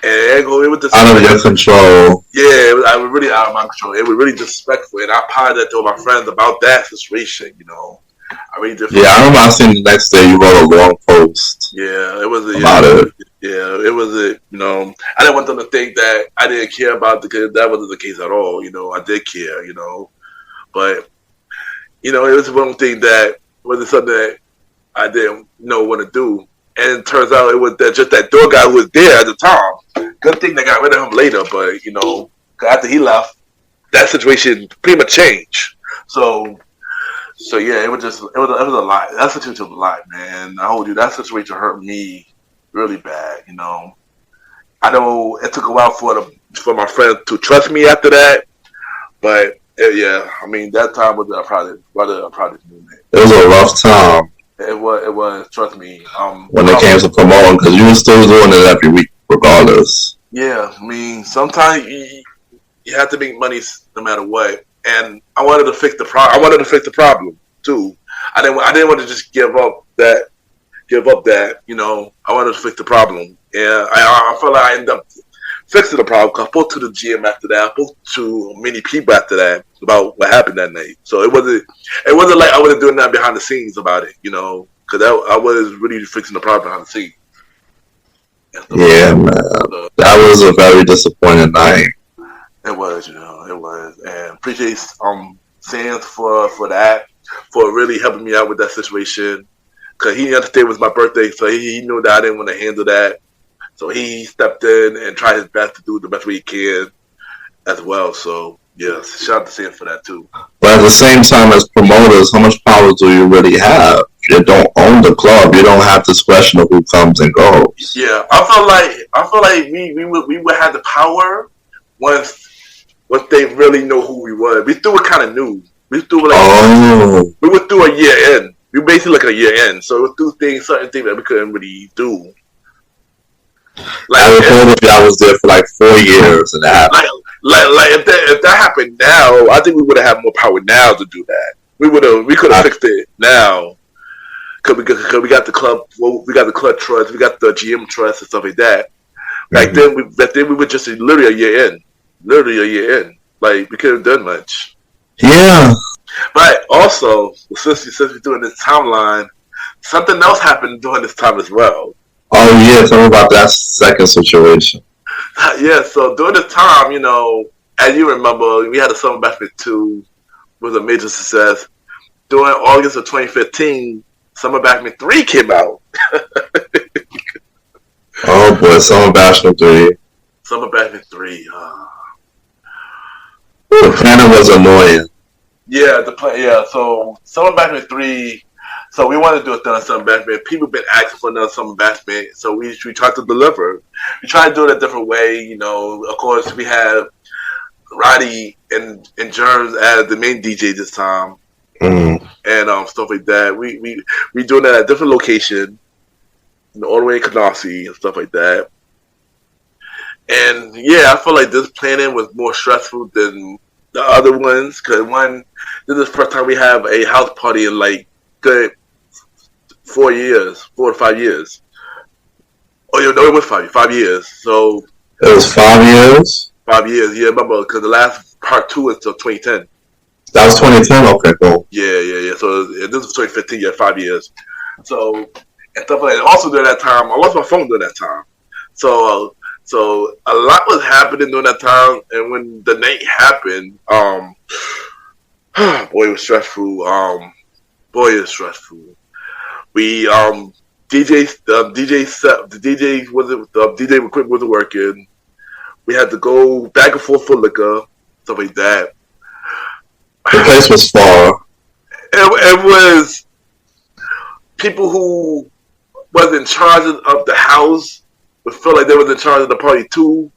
it was just out of your control. Yeah, I was really out of my control. It was really disrespectful, and I apologized to my friends about that situation. I really did. Yeah, I remember I seen the next day you wrote a long post. Yeah, it was about it. Yeah, it was I didn't want them to think that I didn't care about it because that wasn't the case at all. I did care. But it was one thing that wasn't something that I didn't want to do. And it turns out it was just that door guy who was there at the time. Good thing they got rid of him later, but after he left, that situation pretty much changed. So yeah, it was a lot. That situation was a lot, man. I told you that situation hurt me really bad. I know it took a while for my friends to trust me after that, but yeah, I mean that time was a product movement. It was a rough time. It was. Trust me. When it came to promoting, because you were still doing it every week, regardless. Yeah, I mean, sometimes you have to make money no matter what, and I wanted to fix the problem. I wanted to fix the problem too. I didn't want to just give up that. I wanted to fix the problem, and I felt like I ended up fixing the problem. Cause I spoke to the GM after that. I spoke to many people after that about what happened that night. So it wasn't like I wasn't doing that behind the scenes about it, because I was really fixing the problem behind the scenes. Yeah, man, that was a very disappointing night. It was, it was, and appreciate Sands for that, for really helping me out with that situation. Cause he understood it was my birthday, so he knew that I didn't want to handle that. So he stepped in and tried his best to do the best way he can as well. So, yes, shout out to Sam for that, too. But at the same time, as promoters, how much power do you really have? You don't own the club. You don't have discretion of who comes and goes. Yeah, I feel like we would have the power once they really know who we were. We still were kind of new. We were through a year in. We were basically like a year in. So we were through certain things that we couldn't really do. Like, I recall if I was there for like 4 years and that happened. Like if that happened now, I think we would have had more power now to do that. We could have fixed it now. Cause we got the club, we got the club trust, we got the GM trust and stuff like that. Back then we were just literally a year in. Like we couldn't have done much. Yeah. But also, since we're doing this timeline, something else happened during this time as well. Oh yeah, tell me about that second situation. Yeah, so during this time, as you remember, we had the Summer Bash 2 was a major success. During August of 2015, Summer Bash 3 came out. Oh boy, Summer Bash 3. Summer Bash 3. The planning was annoying. Yeah, so Summer Bash 3. So we wanted to do a thing on Summer Bash. People have been asking for another Summer Bash, so we tried to deliver. We tried to do it a different way. Of course, we had Roddy and Germs as the main DJ this time, and stuff like that. We doing that at a different location, all the way in Canarsie and stuff like that. And yeah, I feel like this planning was more stressful than the other ones, because this is the first time we have a house party in like good 4 to 5 years. Oh, no, it was 5 years. So it was 5 years. 5 years, yeah. Remember, because the last part 2 is till 2010. That was 2010. Okay, cool. Yeah. So this was 2015. Yeah, 5 years. So and stuff like that. Also during that time, I lost my phone during that time. So a lot was happening during that time, and when the night happened, boy, it was stressful. We DJ equipment wasn't working. We had to go back and forth for liquor, stuff like that. The place was far. It was people who was in charge of the house would feel like they was in charge of the party too,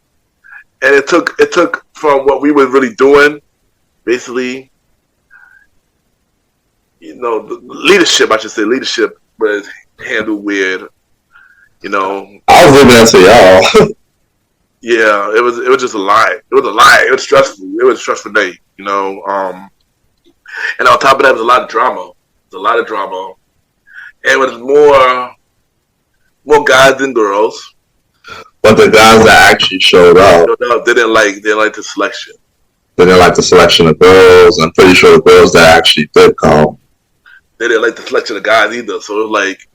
and it took from what we were really doing, basically. The leadership, I should say, was handled weird. I was leaving that to y'all. Yeah, it was just a lie. It was a lie. It was stressful. It was a stressful day. And on top of that, it was a lot of drama. And it was more guys than girls. But the guys that actually showed up, they didn't like the selection. They didn't like the selection of girls. I'm pretty sure the girls that actually did come, they didn't like the selection of guys either. So it was like,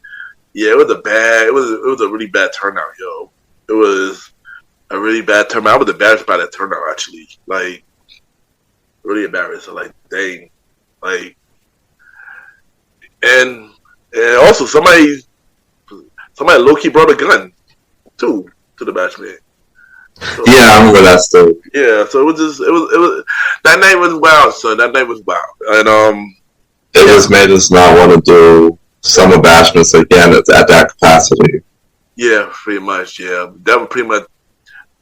yeah, it was a really bad turnout, yo. It was a really bad turnout. I was embarrassed by that turnout, actually. Like, really embarrassed. So, like, dang, like, and also somebody low key brought a gun too to the bachelorette. So, yeah, I remember that story. Yeah, so it was that night was wild, son. That night was wild, and it just made us not want to do summer bashments again at that capacity. Yeah, pretty much. Yeah, that was pretty much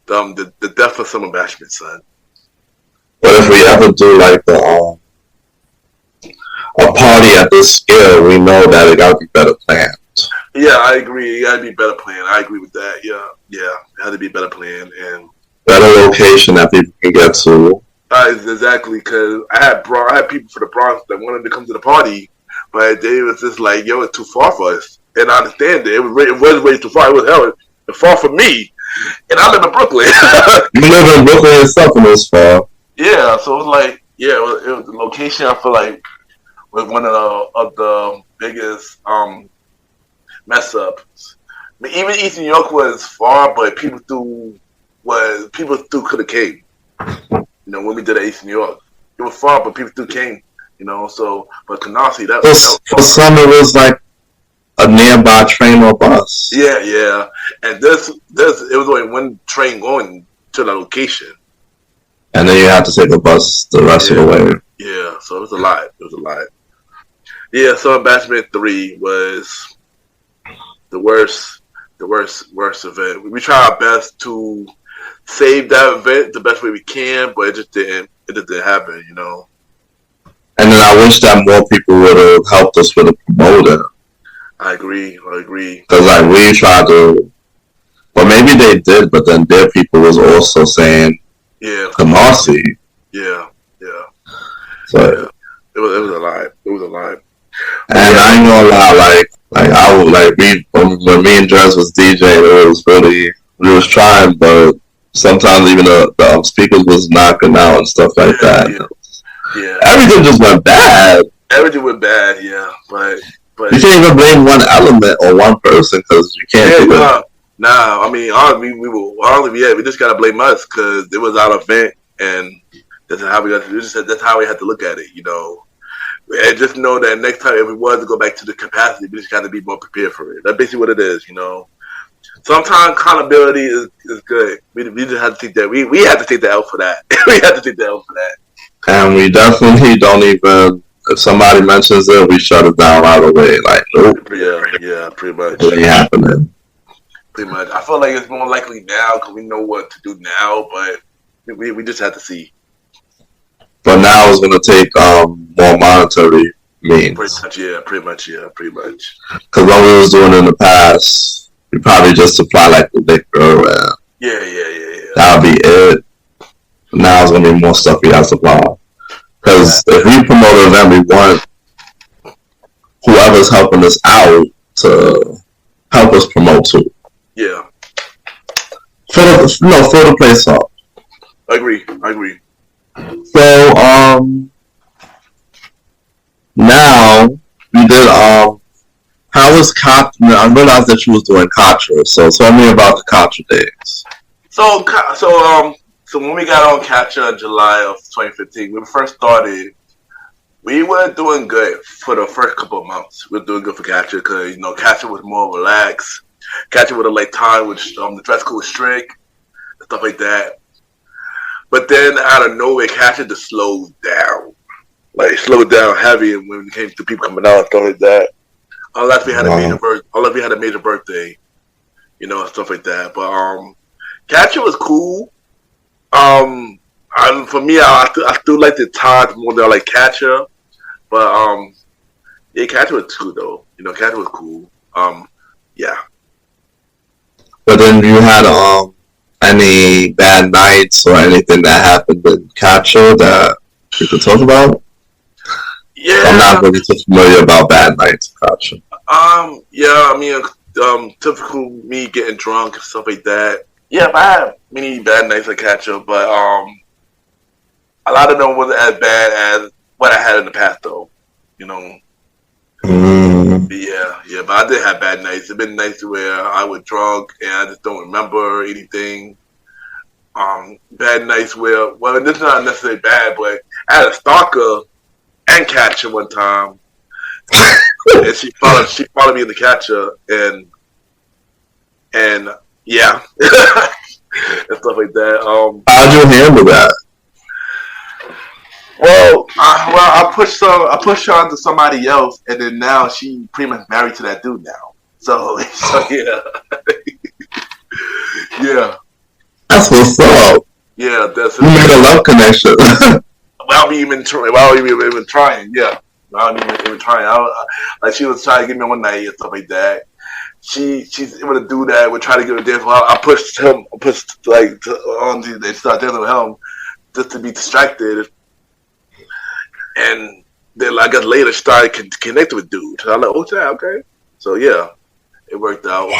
the death of summer bashment, son. But if we ever do like a party at this scale, we know that it got to be better planned. Yeah, I agree. It got to be better planned. I agree with that. Yeah, it had to be better planned and better location that people can get to. Exactly, because I had people from the Bronx that wanted to come to the party, but they was just like, "Yo, it's too far for us." And I understand it. It was way too far. It was far from me, and I live in Brooklyn. You live in Brooklyn itself, and it's far. Yeah, so it was like, it was the location. I feel like was one of the biggest mess ups. I mean, even East New York was far, but people through could have came. You know, when we did at East New York, it was far, but people still came. You know, so but Canarsie, for some it was like a nearby train or bus. Yeah, and this it was only one train going to the location, and then you had to take a bus the rest of the way. Yeah, so it was a lot. Yeah, so Bashment 3 was the worst event. We try our best to save that event the best way we can, but it just didn't happen, you know. And then I wish that more people would have helped us with a promoter. I agree. Because like we tried to, or maybe they did, but then their people was also saying, Canarsie. Yeah. So yeah. It was a lie. And I ain't gonna lie, like I would when me and Dress was DJing, it was really, we was trying, but sometimes even the speakers was knocking out and stuff like that. Yeah. Everything just went bad. Yeah. But you can't even blame one element or one person because you can't do it. Nah, I mean, we just gotta blame us because it was our event, and that's how that's how we had to look at it, you know. And just know that next time, if we was to go back to the capacity, we just got to be more prepared for it. That's basically what it is, you know. Sometimes accountability is good. We just have to take that. We have to take the L for that. And we definitely don't even. If somebody mentions it, we shut it down right away. Like, nope. Yeah, pretty much. It ain't happening. Pretty much. I feel like it's more likely now because we know what to do now, but we just have to see. But now it's going to take more monetary means. Pretty much. Because what we was doing in the past, we probably just supply like the liquor. Yeah. That'll be it. Now it's going to be more stuff we have to supply. Because if we promote an event, we want whoever's helping us out to help us promote too. Yeah. For the place up. I agree. So now we did how was Contra? I realized that you was doing Contra, so tell me about the Contra days. So when we got on Contra in July of 2015, when we first started, we were doing good for the first couple of months. We were doing good for Contra because Contra was more relaxed. Contra would have like time with the dress code was strict, stuff like that. But then out of nowhere, Contra just slowed down. Like slowed down heavy when it came to people coming out and stuff like that. Unless we had a major birthday, stuff like that. But Contra was cool. For me, I still like the times more than I like Contra. But Contra was cool though. Contra was cool. Yeah. But then you had any bad nights or anything that happened in Contra that you could talk about? I'm not Yeah. really too familiar about bad nights. Gotcha. Yeah. I mean, typical me getting drunk and stuff like that. Yeah, I had many bad nights at catch up, but a lot of them wasn't as bad as what I had in the past, though. You know. Mm. Yeah. But I did have bad nights. It's been nights where I was drunk and I just don't remember anything. Bad nights where, well, this is not necessarily bad, but I had a stalker and catcher one time, and she followed me in the catcher, and yeah, and stuff like that. How'd you handle that? I pushed her onto somebody else, and then now she pretty much married to that dude now. So yeah, yeah, That's what's up. yeah. That's You made a it. love connection. Without me even trying, yeah. Without even trying. Like she was trying to get me one night and stuff like that. She's able to do that. We try to get a dance. Well, I pushed him, on to they start dancing with him just to be distracted, and then like, I guess later started connecting with dudes. So I'm like, oh yeah, okay. So yeah, it worked out.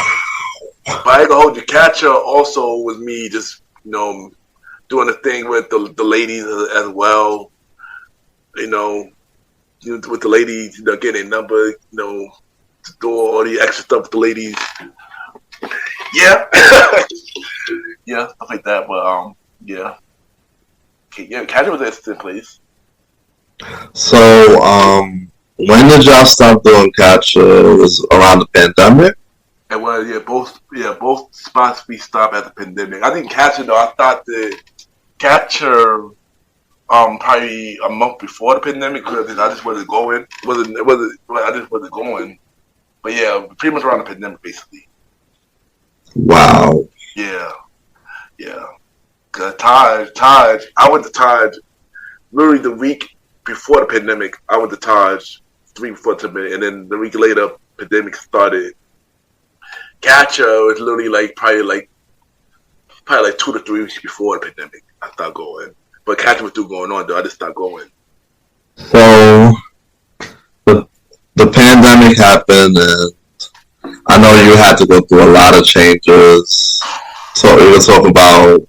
But I ain't gonna hold you. Catcher also was me just doing the thing with the ladies as well. You know, with the ladies, getting a number, to do all the extra stuff with the ladies. Yeah, yeah, stuff like that. But yeah, yeah, Catcher was an instant place. So, when did y'all stop doing catch? It was around the pandemic. And well, both spots we stopped at the pandemic. I think Catcher though, I thought the Catcher probably a month before the pandemic because I just wasn't going. I just wasn't going. But yeah, pretty much around the pandemic basically. Wow. Yeah, yeah. Cause Taj, I went to Taj literally the week before the pandemic. I went to Taj 3 before the pandemic, and then the week later, pandemic started. Catcher was literally probably like 2 to 3 weeks before the pandemic. I stopped going, but Catcher was still going on though. I just stopped going. So the pandemic happened, and I know you had to go through a lot of changes. So we were talking about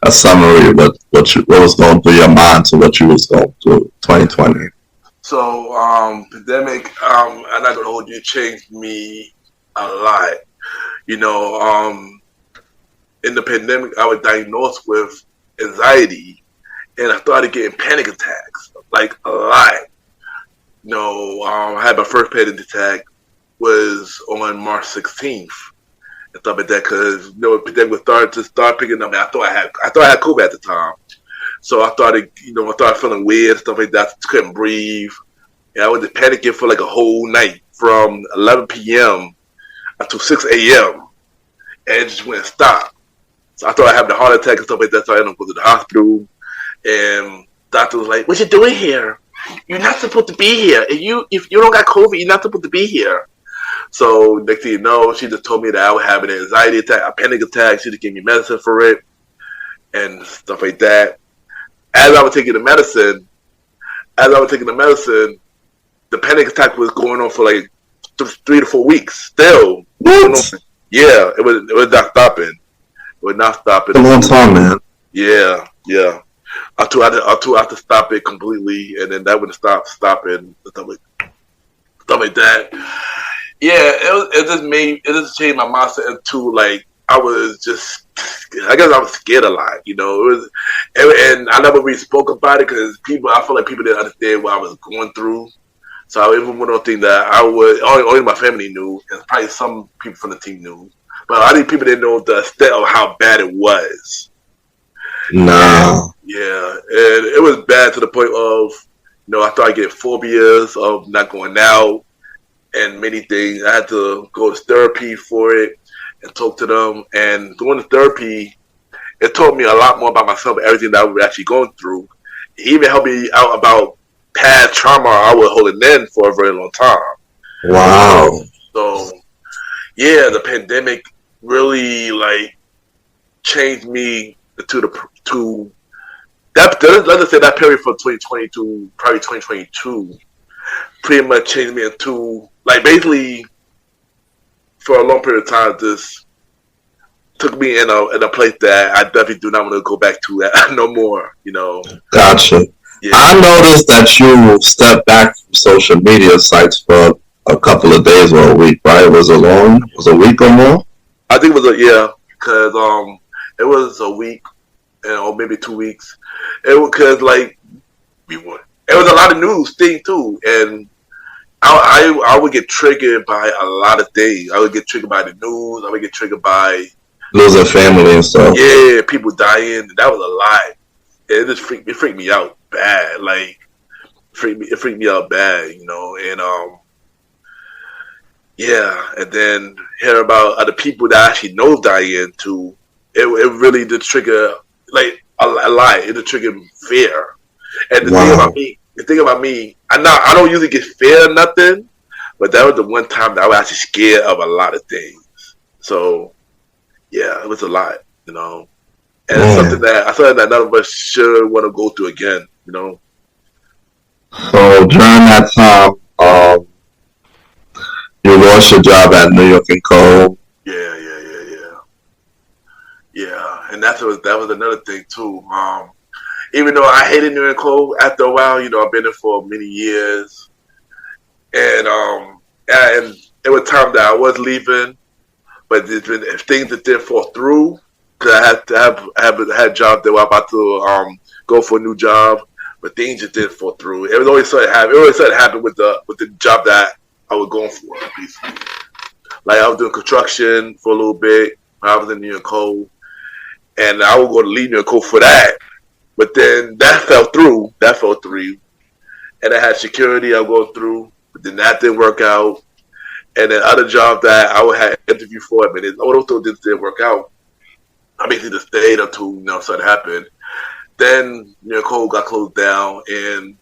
a summary, what was going through your mind to what you was going through 2020. So pandemic, I'm not gonna hold you. It changed me a lot. You know, in the pandemic, I was diagnosed with anxiety, and I started getting panic attacks, like a lot. I had my first panic attack was on March 16th and stuff like that because pandemic was start picking up. And I thought I had COVID at the time, so I started feeling weird and stuff like that. I couldn't breathe, and I was just panicking for like a whole night from 11 p.m. until 6 a.m. and it just wouldn't stop. So I thought I had a heart attack and stuff like that. So I ended up going to the hospital, and doctor was like, "What you doing here? You're not supposed to be here. If you don't got COVID, you're not supposed to be here." So next thing you know, she just told me that I would have an anxiety attack, a panic attack. She just gave me medicine for it and stuff like that. As I was taking the medicine, the panic attack was going on for like 3 to 4 weeks. Still, What? yeah, it was not stopping. It was not stopping. A long time, man. Yeah. I too have to stop it completely, and then that would stop stopping stuff like that. Yeah, it just changed my mindset into like I guess I was scared a lot. And I never really spoke about it because I feel like people didn't understand what I was going through. So I even went on thing that only my family knew, and probably some people from the team knew, but I think people didn't know the extent of how bad it was. Nah. Yeah, and it was bad to the point of, I started getting phobias of not going out and many things. I had to go to therapy for it and talk to them. And going to therapy, it taught me a lot more about myself, everything that I was actually going through. It even helped me out about past trauma I was holding in for a very long time. Wow. So, yeah, the pandemic really changed me to let's say that period from 2020 to probably 2022 pretty much changed me into like basically for a long period of time. This took me in a place that I definitely do not want to go back to no more. Gotcha. Yeah. I noticed that you stepped back from social media sites for a couple of days or a week, right? Was it long? Was it a week or more? I think it was because it was a week or maybe 2 weeks. It was because like it was a lot of news thing too, and I would get triggered by a lot of things. I would get triggered by the news. I would get triggered by losing family and stuff. Yeah, people dying. That was a lot. It just freaked me out bad. Like it freaked me out bad, and yeah, and then hear about other people that actually know dying too. It really did trigger like a lot. It did trigger fear. And the thing about me, I don't usually get fear or nothing, but that was the one time that I was actually scared of a lot of things. So yeah, it was a lot, and it's something that none of us should want to go through again, So during that time, you lost your job at New York and Co. Yeah, and that was another thing too. Even though I hated New York and Co. After a while, I've been there for many years, and it was time that I was leaving, but there's been things that didn't fall through because I had to have a job that I was about to go for a new job, but things just didn't fall through. It always started happening with the job that I was going for, basically. Like I was doing construction for a little bit. I was in New York Co. And I would go to leave New York Co for that. But then that fell through. And I had security I would go through. But then that didn't work out. And then other jobs that I would have interviewed for, but all those things didn't work out. I basically just stayed until something happened. Then New York Co got closed down, and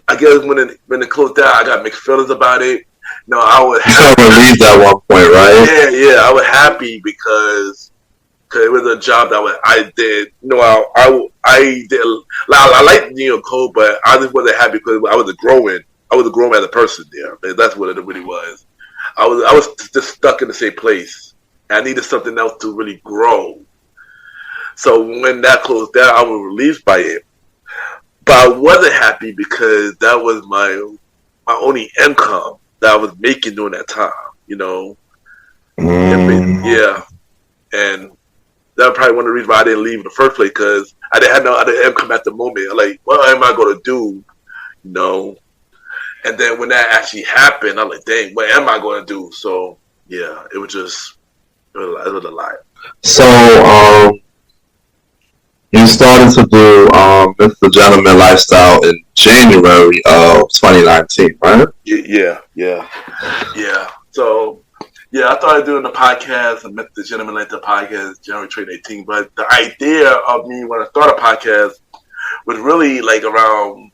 I guess when it closed down, I got mixed feelings about it. I was happy. You relieved at one point, right? Yeah, I was happy because it was a job that I did. I did. I liked New York Co, but I just wasn't happy because I was growing. I was growing as a person there. And that's what it really was. I was just stuck in the same place. I needed something else to really grow. So when that closed down, I was relieved by it. But I wasn't happy because that was my only income that I was making during that time, Yeah. And that was probably one of the reasons why I didn't leave in the first place, because I didn't have no other income at the moment. Like, what am I going to do? And then when that actually happened, I'm like, dang, what am I going to do? So, yeah, it was a lot. So, you started to do MrGentleman Lifestyle in January of 2019, right? Yeah. So, I started doing the podcast and MrGentleman Lifestyle podcast January 2018. But the idea of me when I started a podcast was really like around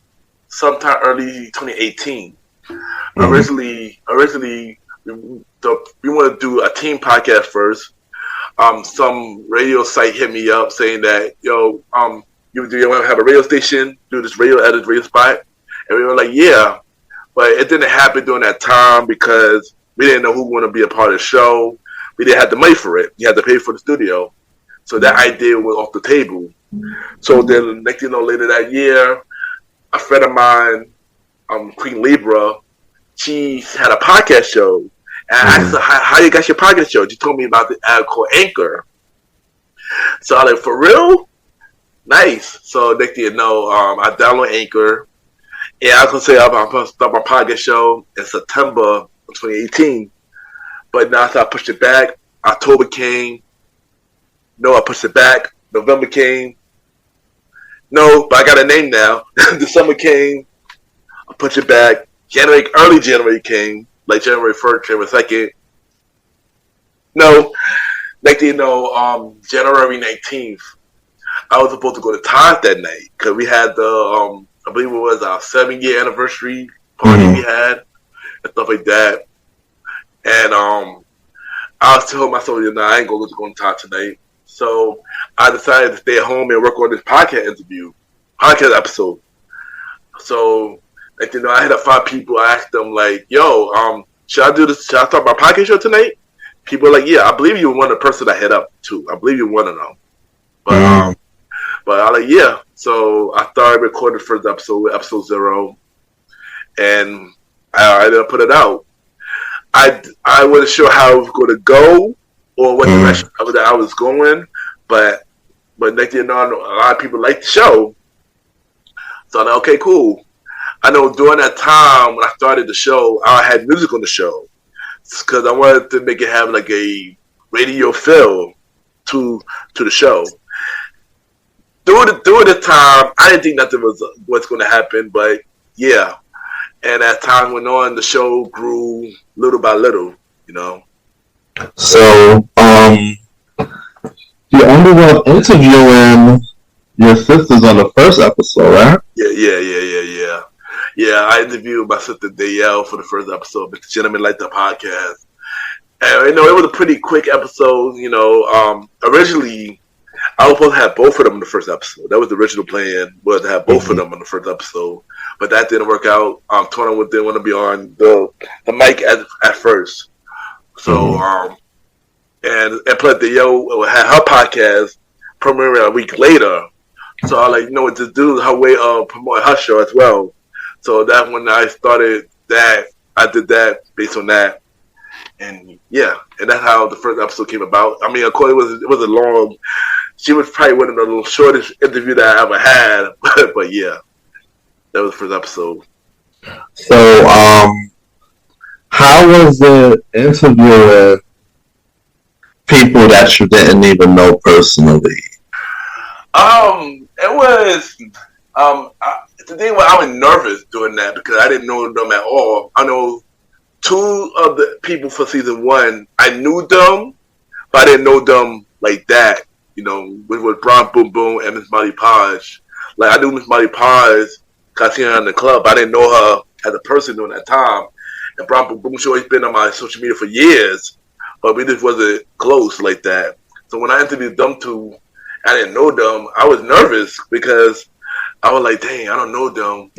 sometime early 2018. Mm-hmm. Originally, we wanted to do a team podcast first. Some radio site hit me up saying that, you want to have a radio station, do this radio spot? And we were like, yeah. But it didn't happen during that time because we didn't know who was going to be a part of the show. We didn't have the money for it. You had to pay for the studio. So that idea was off the table. So then, later that year, a friend of mine, Queen Libra, she had a podcast show. And I asked her, how you got your podcast show? She told me about the ad called Anchor. So I was like, for real? Nice. So next thing you know, I downloaded Anchor. And I was going to say I'm going to start my podcast show in September of 2018. But now I pushed it back. October came. No, I pushed it back. November came. No, but I got a name now. December came. I pushed it back. Early January came. Like January 1st, January 2nd. No. Next thing you know, January 19th, I was supposed to go to Todd that night because we had the, I believe it was our 7-year anniversary party we had and stuff like that. And I was telling myself, I ain't going to go to Todd tonight. So I decided to stay at home and work on this podcast interview. podcast episode. So, like, I had 5 people. I asked them, like, yo, should I do this? Should I start my podcast show tonight? People are like, yeah, I believe you were one of the person I hit up to. I believe you're one of them. But I like, yeah. So I started recording the first episode 0, and I put it out. I wasn't sure how it was going to go or what direction that I was going, but next thing you know, a lot of people liked the show. So I'm like, okay, cool. I know during that time when I started the show, I had music on the show because I wanted to make it have like a radio feel to the show. Through the time, I didn't think nothing was going to happen, but yeah. And as time went on, the show grew little by little, So, you ended up interviewing your sisters on the first episode, right? Yeah, I interviewed my sister Dayelle for the first episode, MrGentleman, like the podcast. And, it was a pretty quick episode, originally, I was supposed to have both of them in the first episode. That was the original plan, was to have both of them in the first episode. But that didn't work out. Tona didn't want to be on the mic at first. So, and plus Dayelle had her podcast premiering a week later. So I like, what to do, her way of promoting her show as well. So that's when I started that. I did that based on that. And yeah, and that's how the first episode came about. I mean, of course, it was a long. She was probably one of the little shortest interview that I ever had, but yeah, that was the first episode. So, how was it interviewing people that you didn't even know personally? It was the thing was I was nervous doing that because I didn't know them at all. I know 2 of the people for season 1. I knew them, but I didn't know them like that. Which was Brown Boom Boom and Miss Molly Podge. Like, I knew Miss Molly Podge because I seen her in the club. But I didn't know her as a person during that time. And Brown Boom Boom, she always been on my social media for years, but we just wasn't close like that. So when I interviewed them 2, I didn't know them. I was nervous because I was like, dang, I don't know them.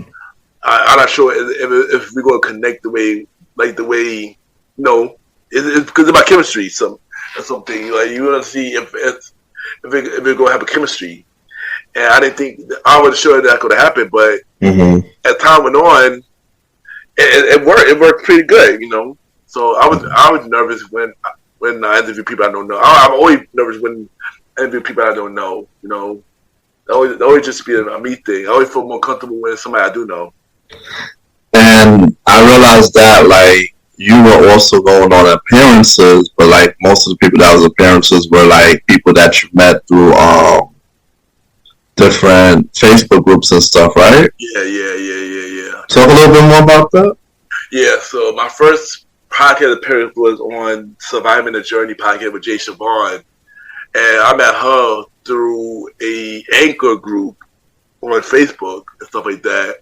I'm not sure if we're going to connect the way, it's because it's about chemistry. Something like you want to see if we're going to have a chemistry. And I didn't think, I wasn't sure that could happen, but as time went on, it worked. It worked pretty good, So I was nervous when I interview people I don't know. I'm always nervous when I interview people I don't know. It always just be a me thing. I always feel more comfortable when somebody I do know. And I realized that, like, you were also going on appearances, but like most of the people that was appearances were like people that you met through different Facebook groups and stuff, right? Yeah. Talk a little bit more about that. Yeah, so my first podcast appearance was on Surviving the Journey podcast with Jay Siobhan, and I met her through a anchor group on Facebook and stuff like that.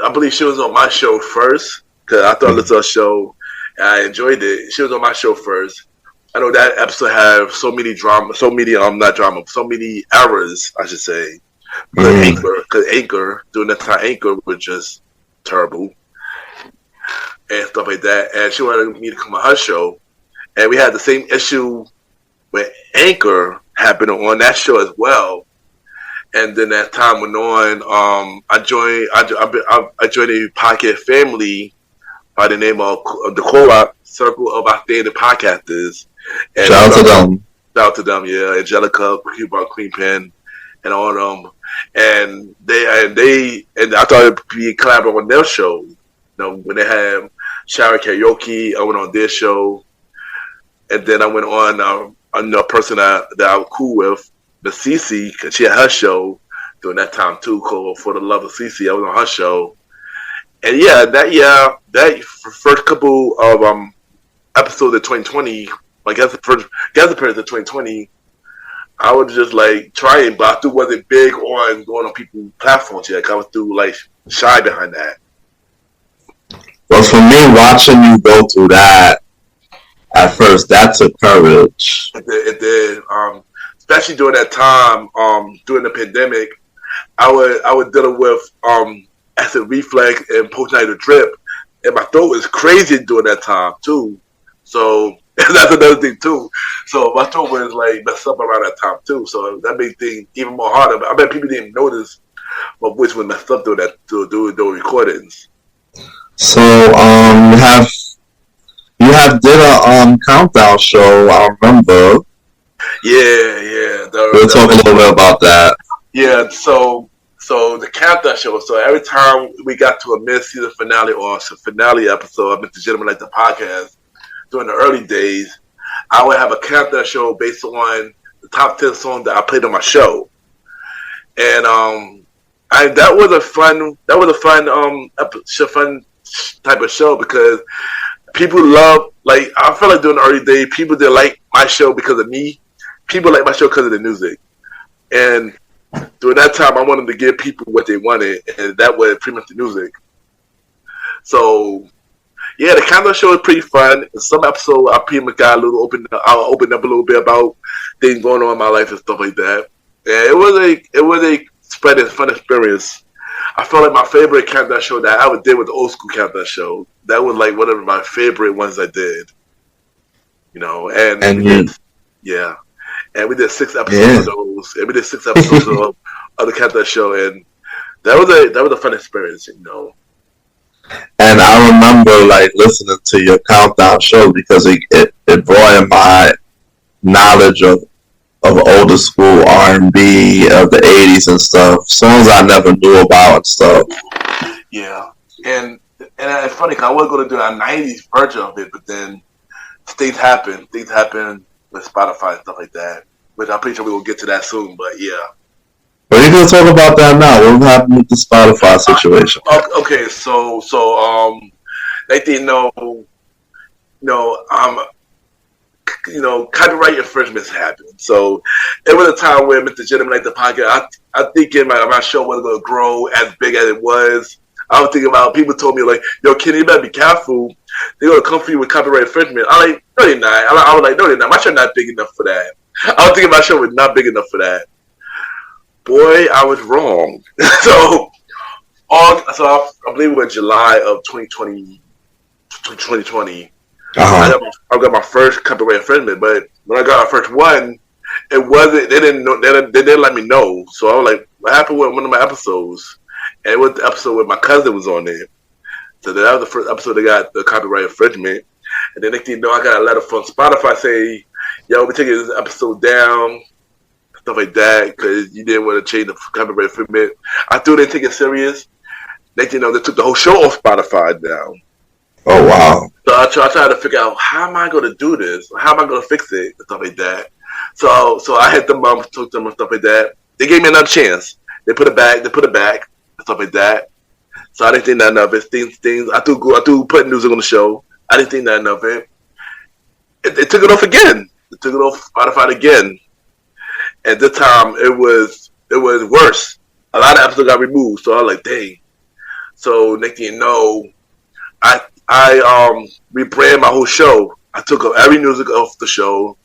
I believe she was on my show first because I thought it was a show and I enjoyed it. She was on my show first. I know that episode had so many errors, I should say. Because Anchor, during that time, Anchor was just terrible and stuff like that. And she wanted me to come on her show, and we had the same issue with Anchor happening on that show as well. And then as time went on, I joined a podcast family by the name of the Co-op Circle of Outstanding Podcasters. And shout out to them. Shout out to them, yeah. Angelica, Queen Pen, and all of them. And they I thought it'd be collaborating on their show. When they had Shower Karaoke, I went on their show. And then I went on a person that I was cool with, the Cece, because she had her show during that time too, called For the Love of Cece. I was on her show. And yeah, that first couple of episodes of 2020, I guess the first appearance of 2020, I was just like trying, but I still wasn't big on going on people's platforms yet. I was still like shy behind that. Well, for me, watching you go through that at first, that took courage. It did. Especially during that time, during the pandemic, I would deal with acid reflux and postnatal drip, and my throat was crazy during that time too. So that's another thing too. So my throat was like messed up around that time too. So that made things even more harder. But I bet people didn't notice my voice was messed up during that to do those recordings. So you have did a countdown show. I remember. Yeah. We'll talk a little bit about that. Yeah, so the countdown show. So every time we got to a mid-season finale or a finale episode of MrGentleman like the podcast during the early days, I would have a countdown show based on the top 10 songs that I played on my show, and that was a fun fun type of show because people love, like, I feel like during the early days people didn't like my show because of me. People like my show because of the music, and during that time, I wanted to give people what they wanted, and that was pretty much the music. So, yeah, the countdown show is pretty fun. In some episodes, I pretty much got I'll open up a little bit about things going on in my life and stuff like that. Yeah, it was a fun experience. I felt like my favorite countdown show that I ever did was the old school countdown show. That was like one of my favorite ones I did. Yeah. And we did 6 episodes of those. And we did 6 episodes of the countdown show, and that was a fun experience, And I remember like listening to your countdown show because it brought in my knowledge of older school R&B of the 80s and stuff, songs I never knew about and stuff. Yeah, and it's funny because I was going to do a 90s version of it, but then things happen with Spotify and stuff like that, which I'm pretty sure we will get to that soon, but yeah. But you can talk about that now. What happened with the Spotify situation? Okay, so like they know, copyright infringements happen. So it was a time where MrGentleman like the podcast, I think my show wasn't going to grow as big as it was. I was thinking about, people told me like, yo, Kenny, you better be careful. They're going to come for you with copyright infringement. I'm like, no, they're not. I was like, no, they're not. My show not big enough for that. I was thinking my show was not big enough for that. Boy, I was wrong. So I believe it was July of 2020. I got my first copyright infringement, but when I got my first one, it wasn't. They didn't let me know. So I was like, what happened with one of my episodes? And it was the episode where my cousin was on there. So that was the first episode that got the copyright infringement. And then next thing you know, I got a letter from Spotify saying, yo, we're taking this episode down, stuff like that, because you didn't want to change the copyright infringement. I still didn't take it serious. Next thing you know, they took the whole show off Spotify down. Oh, wow. So I tried to figure out, how am I going to do this? How am I going to fix it? And stuff like that. So I had them, talked to them and stuff like that. They gave me another chance. They put it back, and stuff like that. So I didn't think nothing of it. Things. I do put music on the show. I didn't think nothing of it. They took it off again. They took it off Spotify again. And this time it was worse. A lot of episodes got removed. So I was like, dang. So next thing you know, I rebranded my whole show. I took every music off the show.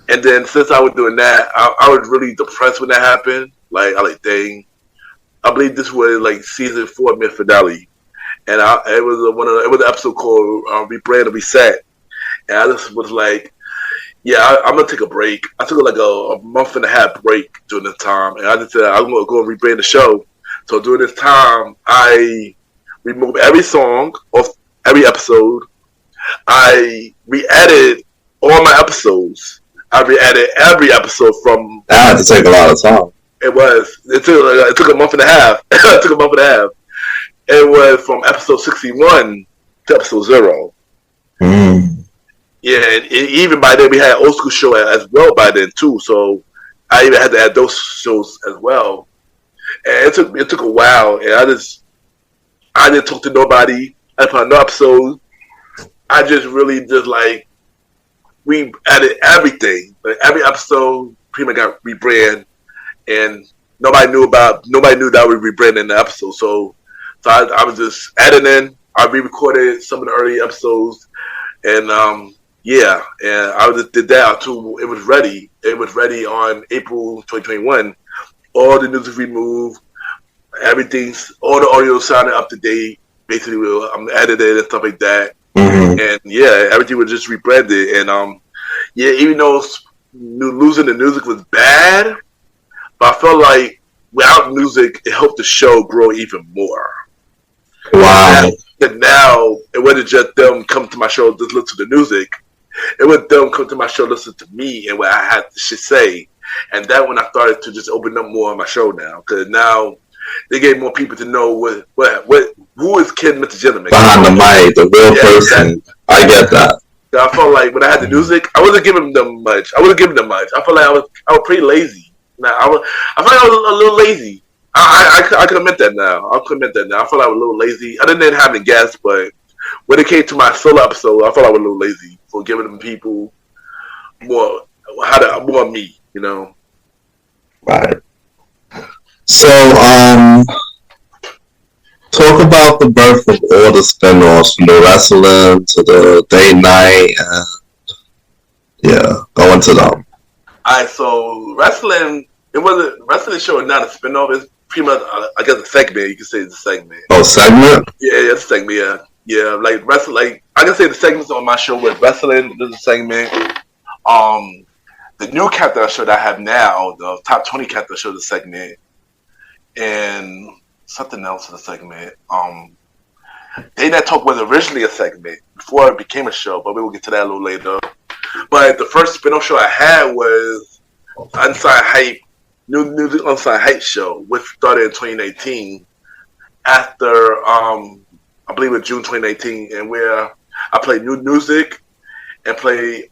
And then since I was doing that, I was really depressed when that happened. Like, I like, dang. I believe this was like season 4 mid finale, and it was an episode called Rebrand and Reset, and I just was like, yeah, I'm gonna take a break. I took like a month and a half break during this time, and I just said I'm gonna go and rebrand the show. So during this time, I removed every song off every episode. I re-edited all my episodes. I re-edited every episode from. That had to take a lot of time. It took a month and a half. It took a month and a half. It was from episode 61 to episode 0. Mm. Yeah, and even by then we had old school show as well by then too. So I even had to add those shows as well. And it took a while. And I didn't talk to nobody. I didn't put on no episode. I just really like, we added everything. Like every episode pretty much got rebrand. And nobody knew that we rebranded the episode. So I was just editing. I re-recorded some of the early episodes, and and I just did that until it was ready. It was ready on April 2021 all the music removed, all the audio sounded up to date. Basically, I'm edited and stuff like that. Mm-hmm. And yeah, everything was just rebranded. And yeah, even though losing the music was bad, but I felt like without music, it helped the show grow even more. Wow. And now it wasn't just them come to my show just listen to the music. It was them come to my show listen to me and what I had to say. And that when I started to just open up more on my show now, because now they gave more people to know who is Ken, MrGentleman behind the mic, the real person. I get that. I felt like when I had the music, I wasn't giving them much. I wasn't giving them much. I felt like I was pretty lazy. Now I felt like I was a little lazy. I can admit that now. I can admit that now. I felt like I was a little lazy. I didn't have any guests, but when it came to my solo episode, I felt like I was a little lazy for giving them people more me, you know. Right. So, talk about the birth of all the spin-offs, from the wrestling to the day night, and yeah, go into them. Alright, so wrestling, it wasn't wrestling show is not a spin-off. It's pretty much, I guess, a segment. You can say it's a segment. Oh, segment? Yeah, it's a segment. Yeah, like wrestling. Like I can say the segments on my show with wrestling. There's a segment. The new character show that I have now, the top 20 character show, is a segment, and something else in the segment. Day Night Talk was originally a segment before it became a show, but we will get to that a little later. But the first spin-off show I had was Unsigned Hype, New Music Unsigned Hype show, which started in 2019 after, I believe it was June 2019, and where I played new music and played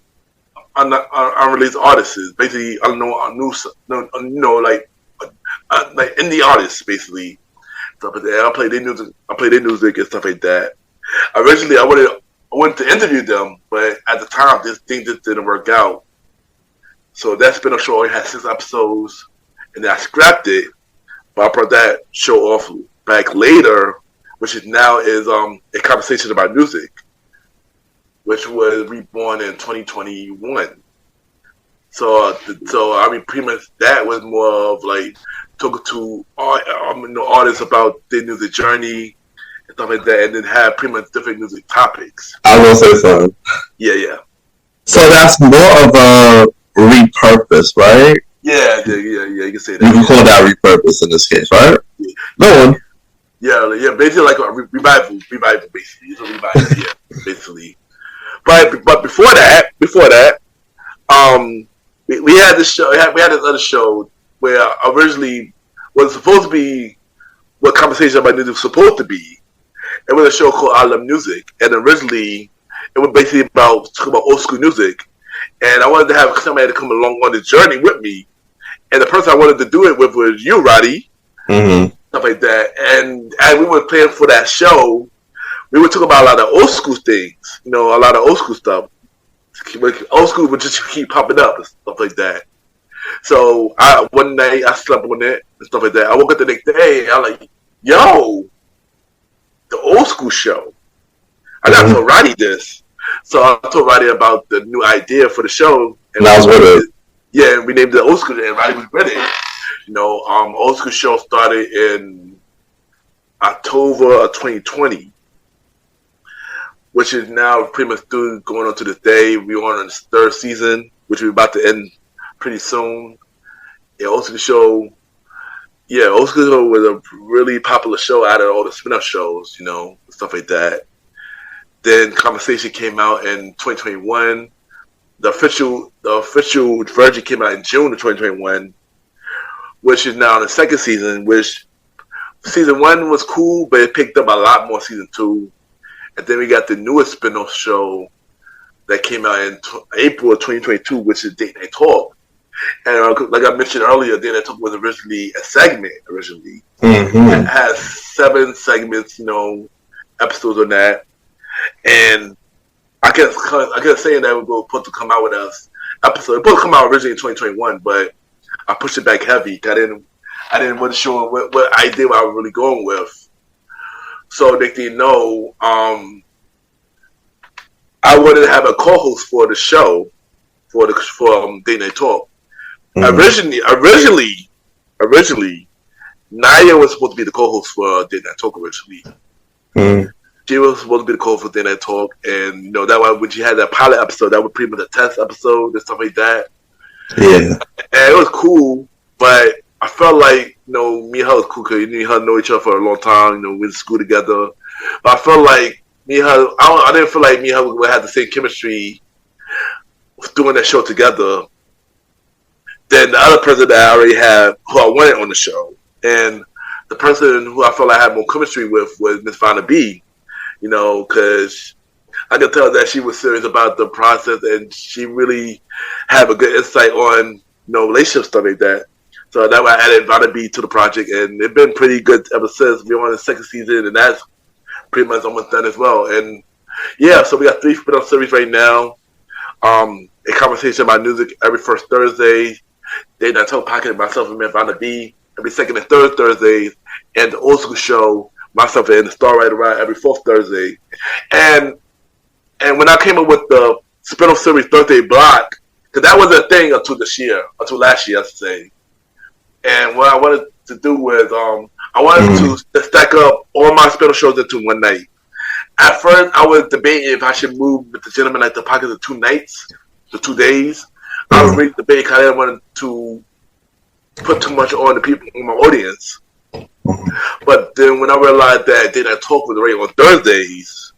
unreleased artists, basically unknown, like indie artists, basically. Stuff like that. I played their music and stuff like that. Originally, I wanted to interview them, but at the time, this thing just didn't work out. So that spin-off show only had 6 episodes, and then I scrapped it. But I brought that show off back later, which is now a conversation about music, which was reborn in 2021. So I mean, pretty much that was more of like talking to artists about their music journey and stuff like that, and then have pretty much different music topics. I will say something. Yeah. So that's more of a repurpose, right? Yeah. You can say that. You can call that repurpose in this case, right? Yeah. Go on. Yeah, basically like a revival, basically. It's a revival, yeah, basically. But before that, we had this show. We had this other show where originally was supposed to be what Conversation About Music was supposed to be. It was a show called I Love Music, and originally it was basically about old school music. And I wanted to have somebody to come along on the journey with me. And the person I wanted to do it with was you, Roddy. Mm-hmm. Stuff like that. And as we were playing for that show, we would talk about a lot of old school things, a lot of old school stuff. Old school would just keep popping up and stuff like that. So one night I slept on it and stuff like that. I woke up the next day, I'm like, yo, the old school show. I got to Roddy this. So I told Roddy about the new idea for the show. And I was with it. Yeah, and we named it Old School, and Roddy was with it. Old School show started in October of 2020, which is now pretty much still going on to this day. We're on its 3rd season, which we're about to end pretty soon. Yeah, Old School show. Yeah, Old School show was a really popular show out of all the spin-off shows, stuff like that. Then Conversation came out in 2021. The official version came out in June of 2021, which is now the 2nd season. Which season 1 was cool, but it picked up a lot more season 2. And then we got the newest spin-off show that came out in April of 2022, which is Date Night Talk. And like I mentioned earlier, Date Night Talk was originally a segment. Mm-hmm. It has 7 segments, episodes on that. And I kept saying that we were supposed to come out with us episode. It was supposed to come out originally in 2021, but I pushed it back heavy. I didn't want to show what idea I was really going with. So they didn't know. I wanted to have a co-host for the show for Date Night Talk. Mm-hmm. originally, Naya was supposed to be the co-host for Did Not Talk originally. Mm. She was supposed to be the co-host for Did Not Talk, and that was when she had that pilot episode. That was pretty much a test episode and stuff like that. Yeah, and it was cool, but I felt like me and her was cool because me and her know each other for a long time. We went to school together, but I felt like me and her. I didn't feel like me and her would have the same chemistry doing that show together. Than the other person that I already had, who I wanted on the show, and the person who I felt like I had more chemistry with was Miss Vanna B. Because I could tell that she was serious about the process, and she really had a good insight on relationship stuff like that. So that I added Vanna B to the project, and it's been pretty good ever since. We're on the second season, and that's pretty much almost done as well. And yeah, so we got 3 spin-off series right now. A conversation about music every first Thursday. They Not Talk Pocket, myself and Vanna B every second and third Thursdays, and the Old School Show, myself and the Star Right Around every fourth Thursday. And when I came up with the spin-off series Thursday block, because that was a thing until last year, I should say. And what I wanted to do was I wanted to stack up all my spin-off shows into one night. At first, I was debating if I should move with the Gentleman Like the Pocket to 2 nights, to 2 days. I was really debating because I didn't want to put too much on the people in my audience. But then when I realized that Did Not Talk was already on Thursdays,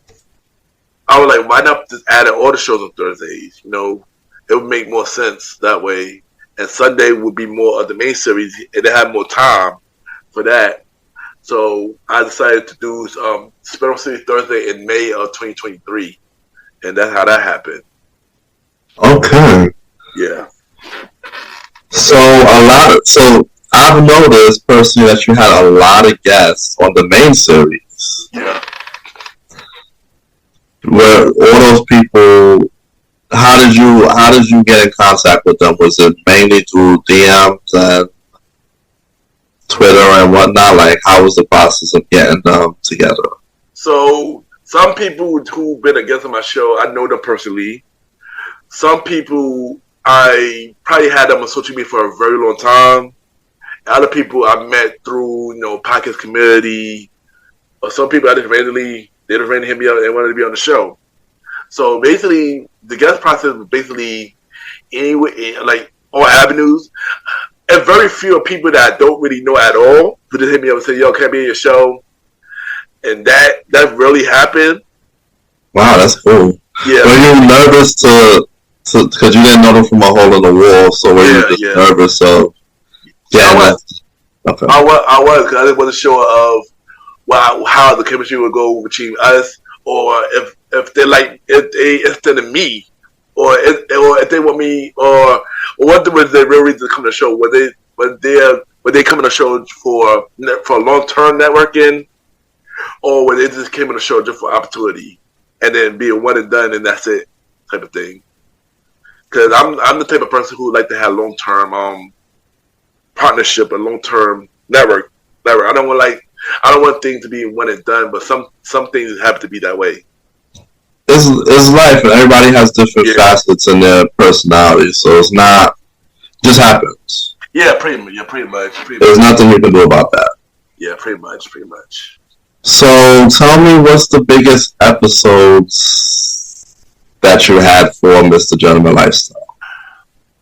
I was like, why not just add all the shows on Thursdays? It would make more sense that way. And Sunday would be more of the main series, and they have more time for that. So I decided to do spin-off series Thursday in May of 2023, and that's how that happened. Okay. Yeah. So I've noticed personally that you had a lot of guests on the main series. Yeah. Where all those people, how did you get in contact with them? Was it mainly through DMs and Twitter and whatnot? Like, how was the process of getting them together? So some people who've been a guest on my show, I know them personally. Some people I probably had them on social media for a very long time. Other people I met through podcast community, or some people I just randomly hit me up and wanted to be on the show. So basically, the guest process was basically anyway, like all avenues. And very few people that I don't really know at all who just hit me up and say, "Yo, can I be in your show?" And that really happened. Wow, that's cool. Yeah. Were you nervous because you didn't know them from a hole in the wall? So were you just nervous of? Yeah, okay. I was because I didn't want to show of how the chemistry would go between us, or if they extended me, or if they want me, or what was the real reason to come to the show? Were they coming to the show for long-term networking, or were they just came on the show just for opportunity and then be a one and done and that's it type of thing? Because I'm the type of person who would like to have long-term partnership and long-term network. I don't want things to be one and done, but some things have to be that way. It's life, and everybody has different facets in their personality, so it's not just happens. Yeah, pretty much. There's nothing you can do about that. Yeah, pretty much. So tell me, what's the biggest episodes that you had for Mr. Gentleman Lifestyle?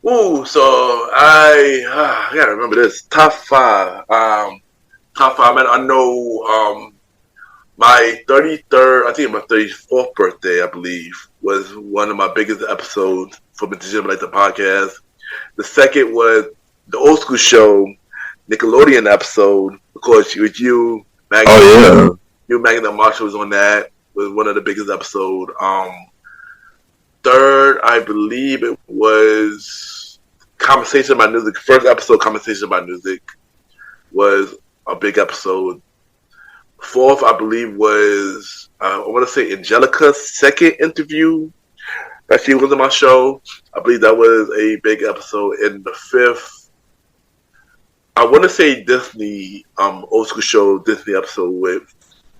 Ooh, so I gotta remember this. Top 5. I know my 33rd, I think my 34th birthday, I believe, was one of my biggest episodes for Mr. Gentleman Like the podcast. The second was the Old School Show, Nickelodeon episode. Of course, with you, Maggie. Oh, yeah. You, Maggie and Marshall was on that. Was one of the biggest episodes. Third, I believe it was Conversation About Music. First episode, Conversation About Music, was a big episode. Fourth, I believe, was I want to say Angelica's second interview that she was on my show. I believe that was a big episode. And the fifth, I want to say Disney Old School Show Disney episode with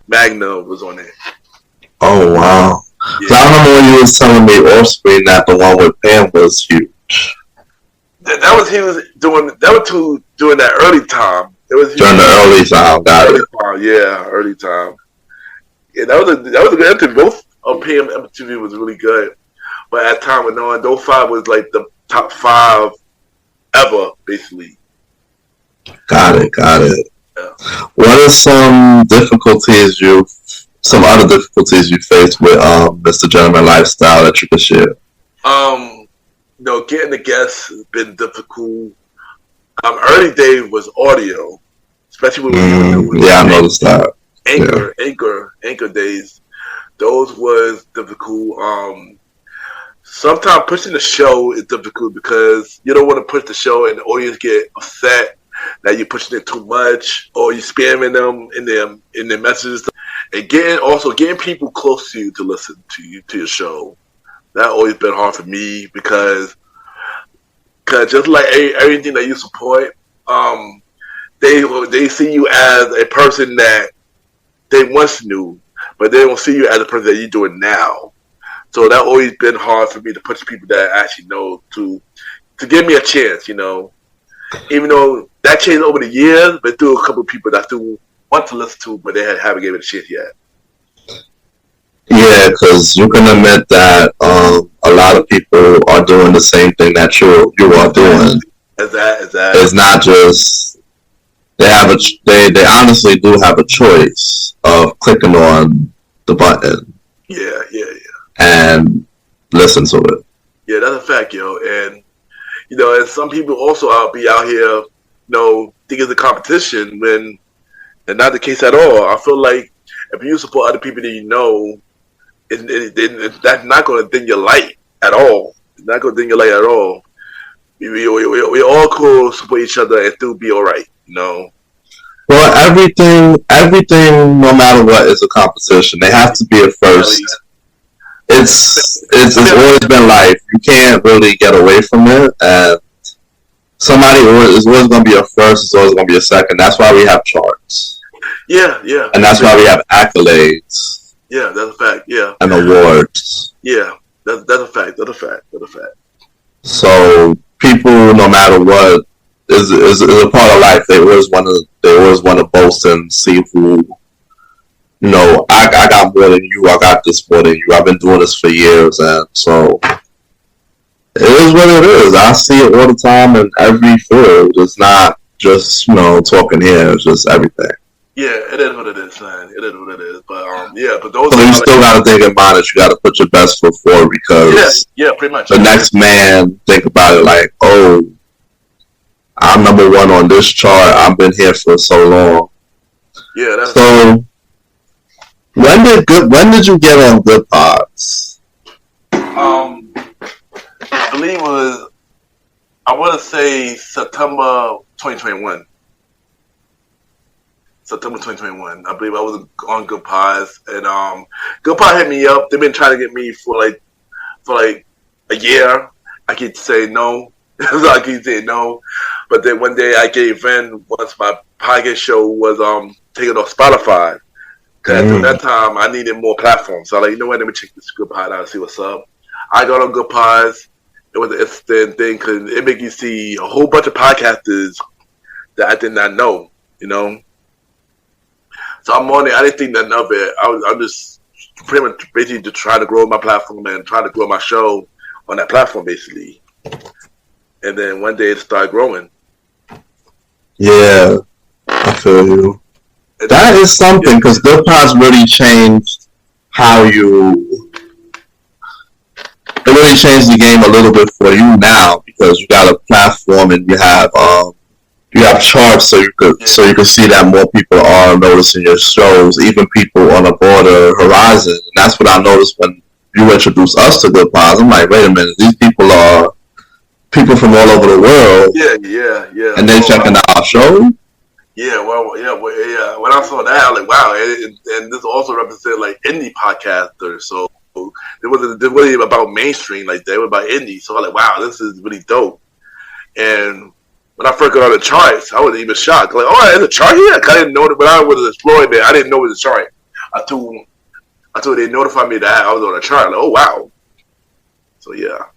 Magna was on it. Oh wow! Yeah. So I remember when you was telling me off screen that the one with Pam was huge. That was he was doing. That was Thru doing that early time. It was During the early time, got early it. time. Yeah, early time. Yeah, that was a good interview. Both of PM interview was really good. But at time with knowing those five was like the top five ever, basically. Got it, got it. Yeah. What are some other difficulties you faced with Mr. Gentleman lifestyle that you could share? Getting the guests has been difficult. Early days was audio, especially when we were doing I noticed that. Anchor days. Those was difficult. Sometimes pushing the show is difficult because you don't want to push the show and the audience get upset that you're pushing it too much or you're spamming them in their messages. And getting people close to you to listen to your show. That always been hard for me because just like everything that you support, they see you as a person that they once knew, but they don't see you as a person that you're doing now. So that always been hard for me to push people that I actually know to give me a chance, Even though that changed over the years, but through a couple of people that I still want to listen to, but they haven't given it a chance yet. Yeah, because you can admit that a lot of people are doing the same thing that you are doing. Exactly. It's not just they honestly do have a choice of clicking on the button. Yeah. And listen to it. Yeah, that's a fact, yo. And and some people also be out here, think it's a competition when it's not the case at all. I feel like if you support other people that you know, that's not going to dim your light at all. It's not going to dim your light at all. We all could support each other and still be all right, Well, everything, no matter what, is a competition. They have to be a first. It's always been life. You can't really get away from it. And somebody is always going to be a first. It's always going to be a second. That's why we have charts. Yeah. And that's why we have accolades. Yeah, that's a fact. Yeah. And awards. Yeah, that's a fact. That's a fact. So people, no matter what, is a part of life. They always want to boast and see who. I got more than you. I got this more than you. I've been doing this for years, and so it is what it is. I see it all the time in every field. It's not just talking here. It's just everything. Yeah, it is what it is, man. It is what it is. But but those. So you still got to think in mind that you got to put your best foot forward because pretty much. The next man think about it like, oh, I'm number one on this chart. I've been here for so long. Yeah, that's so. When did you get on Good Pods? I believe it was, I want to say September 2021. September 2021. I believe I was on Good Pods, and Good Pod hit me up. They've been trying to get me for like a year. I keep saying no. I keep saying no, but then one day I gave in once my podcast show was taken off Spotify. Because at that time, I needed more platforms. So I was like, let me check this Good Pod out and see what's up. I got on Good Pods. It was an interesting thing because it made you see a whole bunch of podcasters that I did not know, So I'm on it. I didn't think nothing of it. I'm just pretty much basically just trying to grow my platform and trying to grow my show on that platform, basically. And then one day it started growing. Yeah, I feel you. That is something because Good Pods really changed it really changed the game a little bit for you now because you got a platform and you have charts so you can see that more people are noticing your shows, even people on a broader horizon. And that's what I noticed when you introduced us to Good Pods. I'm like, wait a minute, these people are people from all over the world. Yeah. And they checking out our show. Yeah, yeah. When I saw that, I was like, wow. And this also represented like indie podcasters. So it wasn't really about mainstream like that. It was about indie. So I was like, wow, this is really dope. And when I first got on the charts, I was even shocked. Like, oh, there's a chart here? I didn't know it, but I was exploring it. I didn't know it was a chart. Until they notified me that I was on a chart. Like, oh, wow. So, yeah.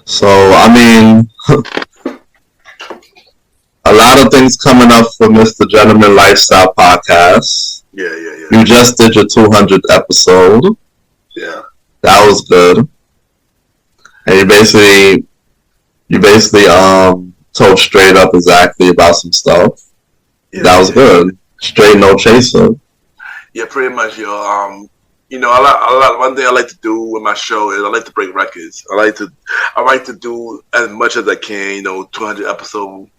So, I mean, a lot of things coming up for MrGentleman Lifestyle Podcast. Yeah, yeah, yeah. You just did your 200th episode. Yeah. That was good. And you basically told straight up exactly about some stuff. Yeah, that was good. Straight, no chaser. Yeah, pretty much, yo. You know, one thing I like to do with my show is I like to break records. I like to do as much as I can. You know, 200 episodes.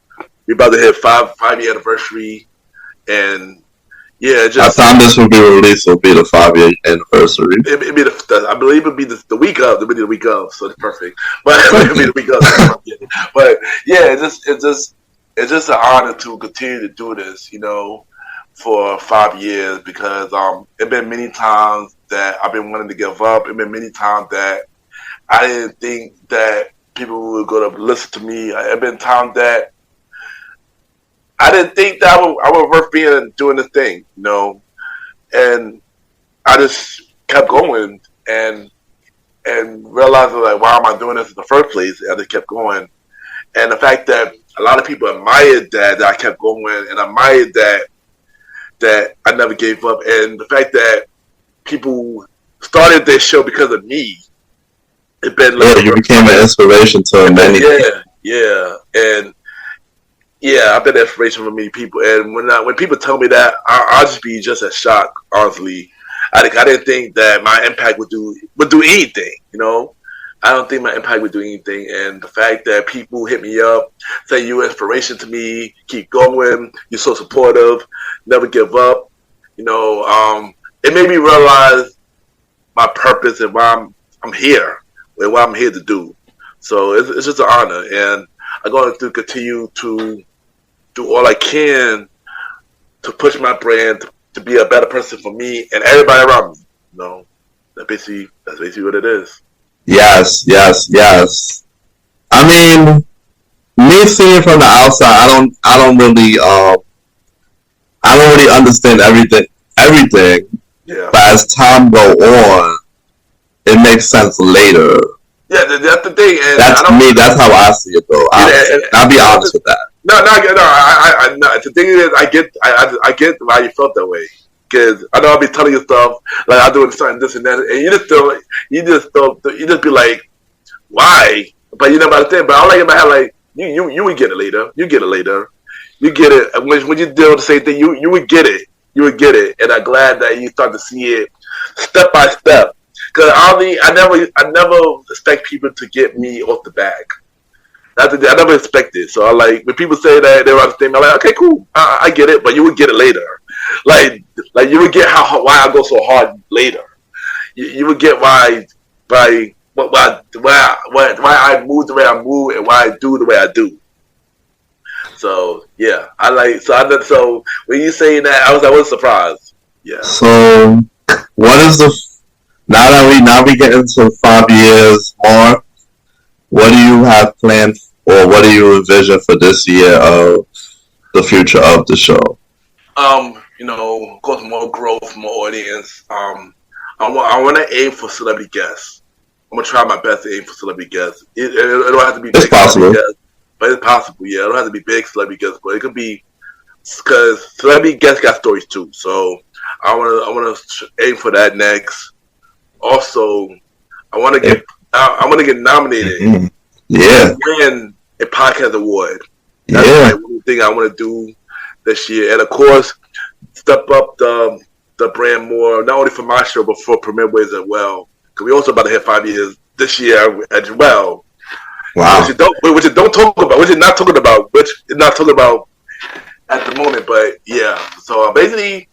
We're about to hit 5-year anniversary, and yeah, just. By the time this will be released, it'll be the 5-year anniversary. It'll be I believe it'll be the week of. It'll be the week of, so it's perfect. But it'll be the week of. But yeah, it's just an honor to continue to do this. You know, for 5 years, because it's been many times that I've been wanting to give up. It's been many times that I didn't think that people were going to listen to me. It's been times that I didn't think that I would worth being doing this thing, you know, and I just kept going and realizing like, why am I doing this in the first place? I just kept going, and the fact that a lot of people admired that I kept going, and admired that I never gave up, and the fact that people started this show because of me. It been like you became an inspiration to many. Yeah, and yeah, I've been an inspiration for many people. And when people tell me that, I'll just be just as shocked. Honestly, I didn't think that my impact would do anything. You know, I don't think my impact would do anything. And the fact that people hit me up, say you're inspiration to me, keep going, you're so supportive, never give up. You know, it made me realize my purpose and why I'm here and what I'm here to do. So it's just an honor, and I'm going to continue to do all I can to push my brand to be a better person for me and everybody around me. You know, that's basically what it is. Yes. I mean, me seeing from the outside, I don't really understand everything. Yeah. But as time go on, it makes sense later. Yeah, that's the thing. And that's me. That's how I see it, though. I'll be honest with that. No. The thing is, I get why you felt that way. Because I know I'll be telling you stuff like I'm doing something this and that, and you just be like, why? But you know about the thing. But I like in my head like you would get it later. You get it later. You get it when you do the same thing. You would get it. You would get it, and I'm glad that you start to see it step by step. Because I never expect people to get me off the back. I never expect it. So I like when people say that they understand. I'm like, okay, cool, I get it, but you would get it later. Like you would get why I go so hard later. You would get why I move the way I move and why I do the way I do. So yeah, so when you saying that, I was surprised. Yeah. So what is now we get into 5 years more? What do you have planned, or what do you envision for this year of the future of the show? You know, of course, more growth, more audience. I want to aim for celebrity guests. I'm gonna try my best to aim for celebrity guests. It don't have to be big celebrity guests, but it's possible. Yeah, it don't have to be big celebrity guests, but it could be, because celebrity guests got stories too. So I want to aim for that next. Also, I want to get nominated. Mm-hmm. Yeah. To win a podcast award. That's one thing I want to do this year, and of course, step up the brand more, not only for my show but for Premier Ways as well. Because we also about to hit 5 years this year as well. Wow. Which is not talking about at the moment. But yeah, so basically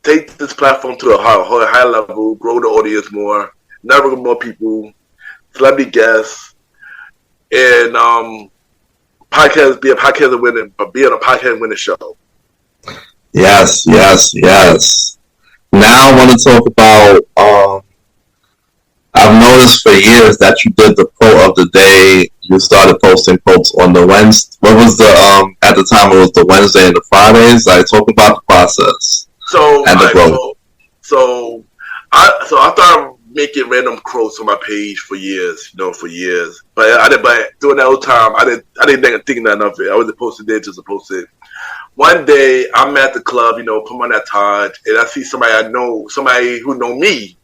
take this platform to a high level, grow the audience more, network with more people, celebrity guests, and be a podcast winning, but be on a podcast winning show. Yes. Now I want to talk about. I've noticed for years that you did the quote of the day. You started posting quotes on the Wednesday. What was the at the time? It was the Wednesday and the Fridays. I talk about the process. So and the quote. So I started making random quotes on my page for years, for years. But during that whole time, I didn't think nothing of it. I wasn't posting it just to post it. One day, I'm at the club, put on that Taj, and I see somebody I know, somebody who know me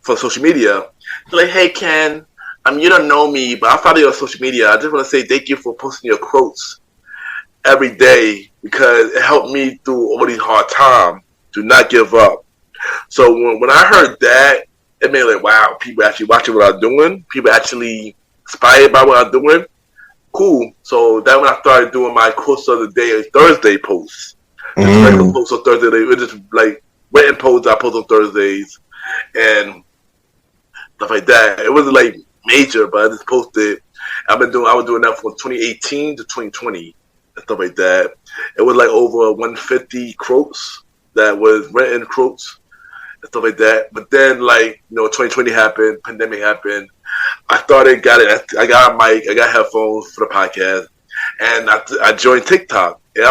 from social media. They're like, "Hey, Ken, you don't know me, but I follow you on social media. I just want to say thank you for posting your quotes every day because it helped me through all these hard times. Do not give up." So when I heard that, it made like, wow, people actually watching what I'm doing. People actually inspired by what I'm doing. Cool. So then when I started doing my quotes of the day, Thursday posts. Just regular posts on Thursday. It was just like written posts I post on Thursdays and stuff like that. It wasn't like major, but I just posted. I was doing that from 2018 to 2020 and stuff like that. It was like over 150 quotes that was written quotes and stuff like that. But then 2020 happened, pandemic happened. I got a mic, I got headphones for the podcast, and I joined TikTok. And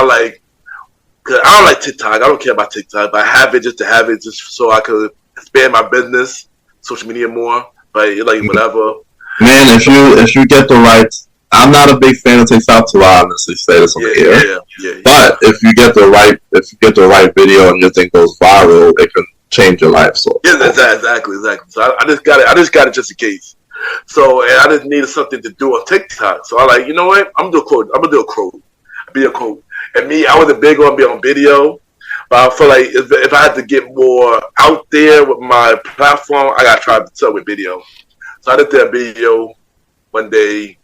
cause I don't like TikTok. I don't care about TikTok, but I have it just to have it, just so I could expand my business, social media more. But whatever. Man, if you get the right, I'm not a big fan of TikTok, to honestly say this on the air. Yeah. But if you get the right video and your thing goes viral, it can change your life. So yeah, exactly. So I just got it just in case. So, and I just needed something to do on TikTok. So I like, you know what? I'm gonna do a quote. Be a quote. And me, I wasn't big on being on video, but I feel like if I had to get more out there with my platform, I gotta try to sell with video. So I did that video one day,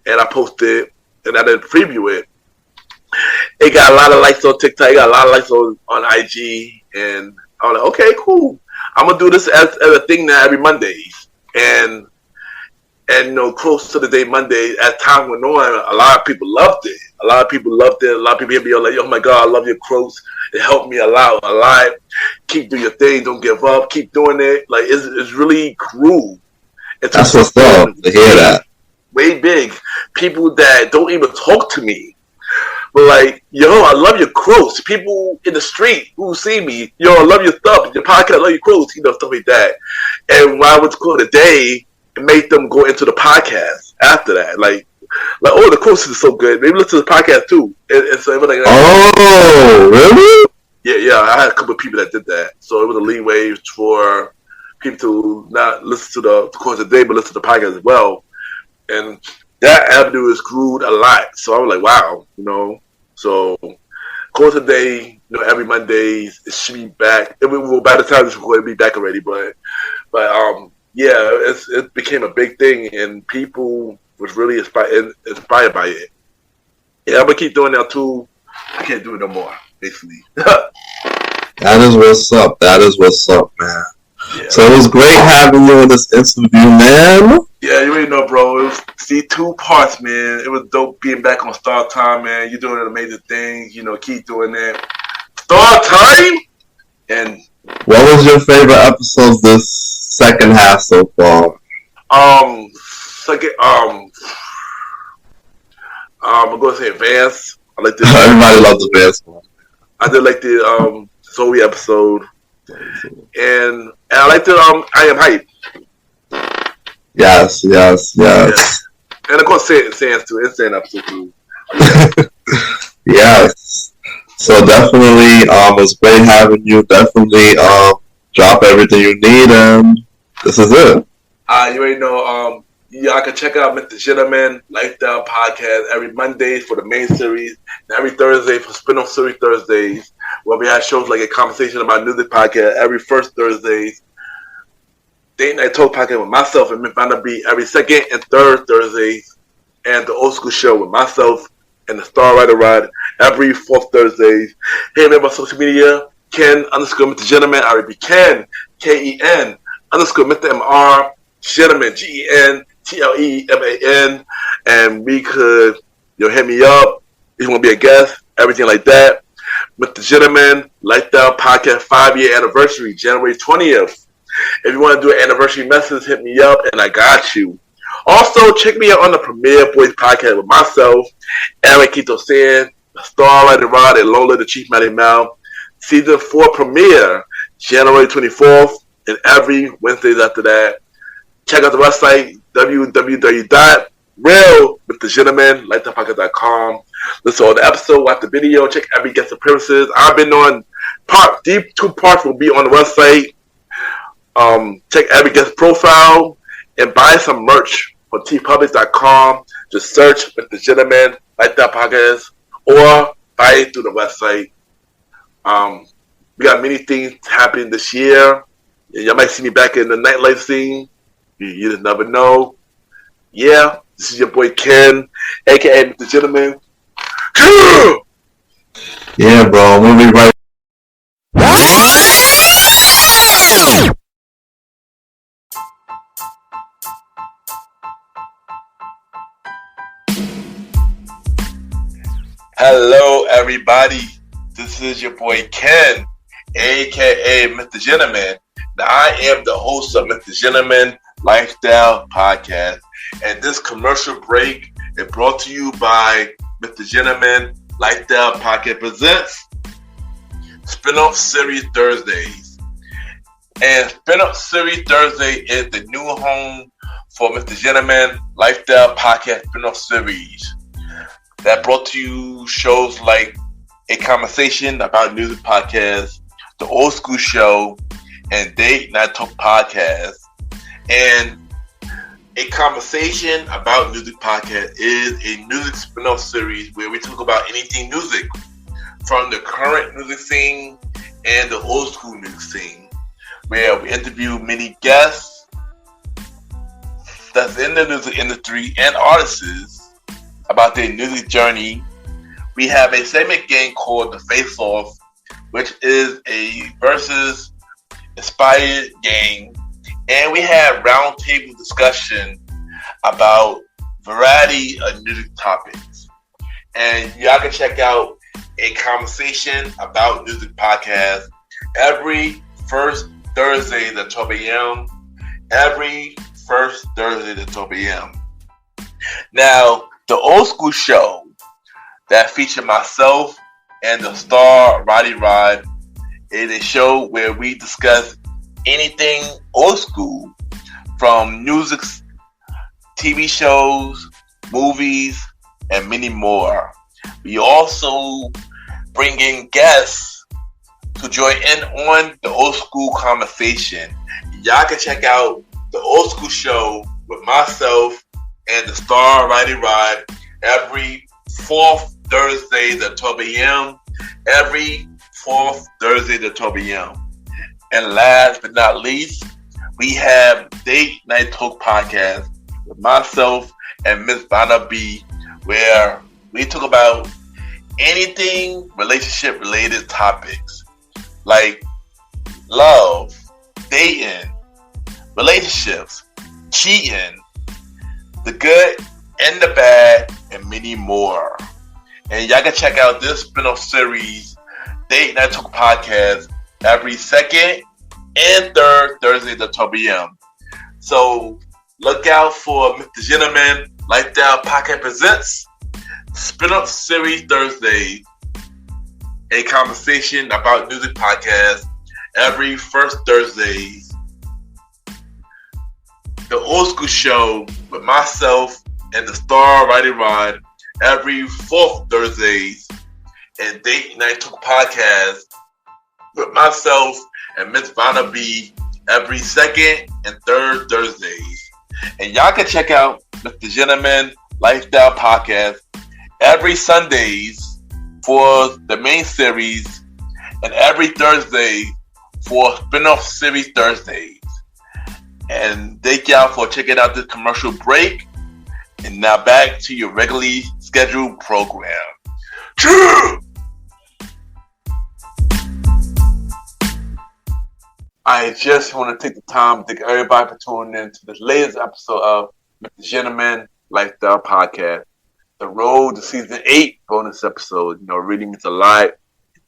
and I posted, and I didn't preview it. It got a lot of likes on TikTok. It got a lot of likes on IG, and I was like, okay, cool. I'm gonna do this as a thing now every Mondays, and close to the day Monday, as time went on, a lot of people loved it. A lot of people hit me like, "Oh my God, I love your quotes. It helped me a lot. Keep doing your thing. Don't give up. Keep doing it." Like it's really cool. That's what's up to hear that. Way big. People that don't even talk to me, but like, yo, I love your quotes. People in the street who see me, yo, I love your stuff, your podcast, I love your quotes, stuff like that. And when I was called a day, it made them go into the podcast after that. Like, oh, the quotes is so good. Maybe listen to the podcast too. And so it was like, oh, really? Yeah. I had a couple of people that did that. So it was a leeway for people to not listen to the quotes of the day, but listen to the podcast as well. And that avenue has grew a lot. So I was like, wow, So quotes of the day, every Mondays, it should be back. By the time this recording, it'll be back already. But yeah, it became a big thing, and people was really inspired by it. Yeah, I'm gonna keep doing that too. I can't do it no more, basically. That is what's up, man. Yeah. So it was great having you in this interview, man. Yeah, you already know, bro. It was 2 parts, man. It was dope being back on Star Time, man. You're doing an amazing thing. Keep doing it. Star Time. And what was your favorite episodes this second half so far? I'm gonna say Advance. I like this. Everybody loves Advance one. I did like the Zoe episode, and I like the I Am Hype. Yes. Yeah. And of course, Sans too. It's an episode too. Yes. So definitely, it's great having you. Definitely, drop everything you need, and this is it. You already know. Y'all can check out MrGentleman Lifestyle Podcast every Monday for the main series, and every Thursday for spin-off series Thursdays, where we have shows like a conversation about music podcast every first Thursdays. Date Night Talk podcast with myself and Miss B every second and third Thursdays, and the Old School Show with myself and the Star Rider Rod every fourth Thursdays. Hey, man, my social media, Ken_MrGentleman, RB Ken, KEN _Mr. MR, Gentleman, GENTLEMAN, and we could, hit me up if you want to be a guest, everything like that. MrGentleman Lifestyle Podcast 5-year anniversary, January 20th. If you want to do an anniversary message, hit me up, and I got you. Also, check me out on the Premier Boys podcast with myself, Aaron Quito San, Starlight and Rod, and Lola the Chief Matty Mal. Season 4 premiere, January 24th. and every Wednesdays after that. Check out the website, www.realmrgentleman.com. Listen to the episode, watch the video, check every guest appearances. I've been on these 2 parts will be on the website. Check every guest profile and buy some merch on tpublic.com. Just search Mr. Gentleman, like that podcast, or buy it through the website. We got many things happening this year. Y'all might see me back in the nightlife scene. You just never know. Yeah, this is your boy Ken, aka Mr. Gentleman. Yeah, bro. We'll be right. Hello, everybody. This is your boy Ken, aka Mr. Gentleman. Now, I am the host of Mr. Gentleman Lifestyle Podcast, and this commercial break is brought to you by Mr. Gentleman Lifestyle Podcast presents Spin-off Series Thursdays. And Spin-off Series Thursday is the new home for Mr. Gentleman Lifestyle Podcast Spin-off Series that brought to you shows like A Conversation About Music Podcast, The Old School Show, and Date Night Talk Podcast. And A Conversation About Music Podcast is a music spin-off series where we talk about anything music, from the current music scene and the old school music scene, where we interview many guests that's in the music industry and artists about their music journey. We have a segment game called The Face Off, which is a versus inspired game, and we have roundtable discussion about variety of music topics. And y'all can check out A Conversation About Music podcast every first Thursday at 12 a.m. Every first Thursday at 12 a.m. Now, the Old School Show that featured myself and the star Roddy is a show where we discuss anything old school, from music, TV shows, movies, and many more. We also bring in guests to join in on the old school conversation. Y'all can check out the Old School Show with myself and the star Roddy every fourth Thursday at 12 a.m. Every fourth Thursday at 12 a.m. And last but not least, we have Date Night Talk Podcast with myself and Miss Vanna B, where we talk about anything relationship related topics like love, dating, relationships, cheating, the good and the bad, and many more. And y'all can check out this spin-off series, Date Night Talk Podcast, every second and third Thursday at 12 p.m. So look out for Mr. Gentleman Lifestyle Podcast presents Spin-off Series Thursday, A Conversation About Music Podcast every first Thursday. The Old School Show with myself and the star Roddy every fourth Thursdays, and Date Night Talk Podcast with myself and Miss Vanna B every second and third Thursdays. And y'all can check out Mr. Gentleman Lifestyle Podcast every Sundays for the main series, and every Thursday for spin-off series Thursdays. And thank y'all for checking out this commercial break. And now back to your regularly scheduled program. I just want to take the time to thank everybody for tuning in to this latest episode of Mr. Gentleman Lifestyle Podcast. The road to season 8 bonus episode, really means a lot.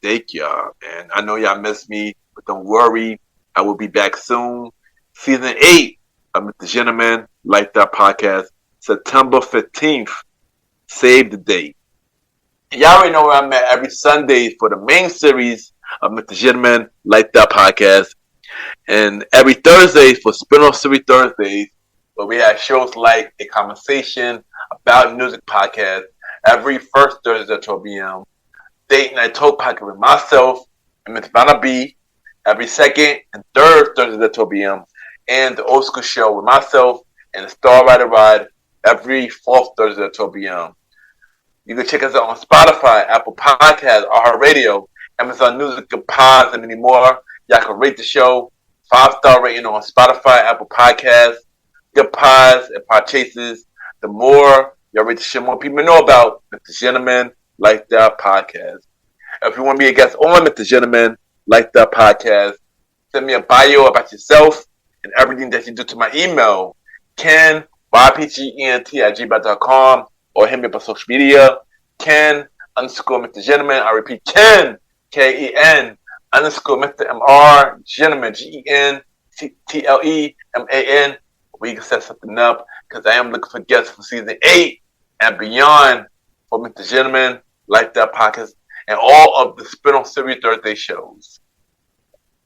Thank y'all. And I know y'all miss me, but don't worry. I will be back soon. Season 8 of Mr. Gentleman Lifestyle Podcast, September 15th. Save the date. And y'all already know where I'm at every Sunday for the main series of Mr. Gentleman Lifestyle Podcast. And every Thursday for Spin-off Series Thursdays, where we have shows like A Conversation About Music podcast every first Thursday at 12 p.m. Date Night Talk podcast with myself and Miss Vanna B every second and third Thursday at 12 p.m. And the Old School Show with myself and the Star Rider Ride every fourth Thursday at 12 p.m. You can check us out on Spotify, Apple Podcasts, iHeartRadio, Amazon Music, Pods, and many more. Y'all can rate the show 5-star rating on Spotify, Apple Podcasts, Good Pods, and Podchases. The more y'all rate the show, more people know about Mr. Gentleman Like That Podcast. If you want to be a guest on Mr. Gentleman Like That Podcast, send me a bio about yourself and everything that you do to my email, Ken, YPGENT@gmail.com, or hit me up on social media, Ken _Mr. Gentleman. I repeat, Ken, KEN _Mr. MR Gentleman, GENTLEMAN. We can set something up because I am looking for guests for season 8 and beyond for Mr. Gentleman Like That Podcast and all of the spin-off series Thursday shows.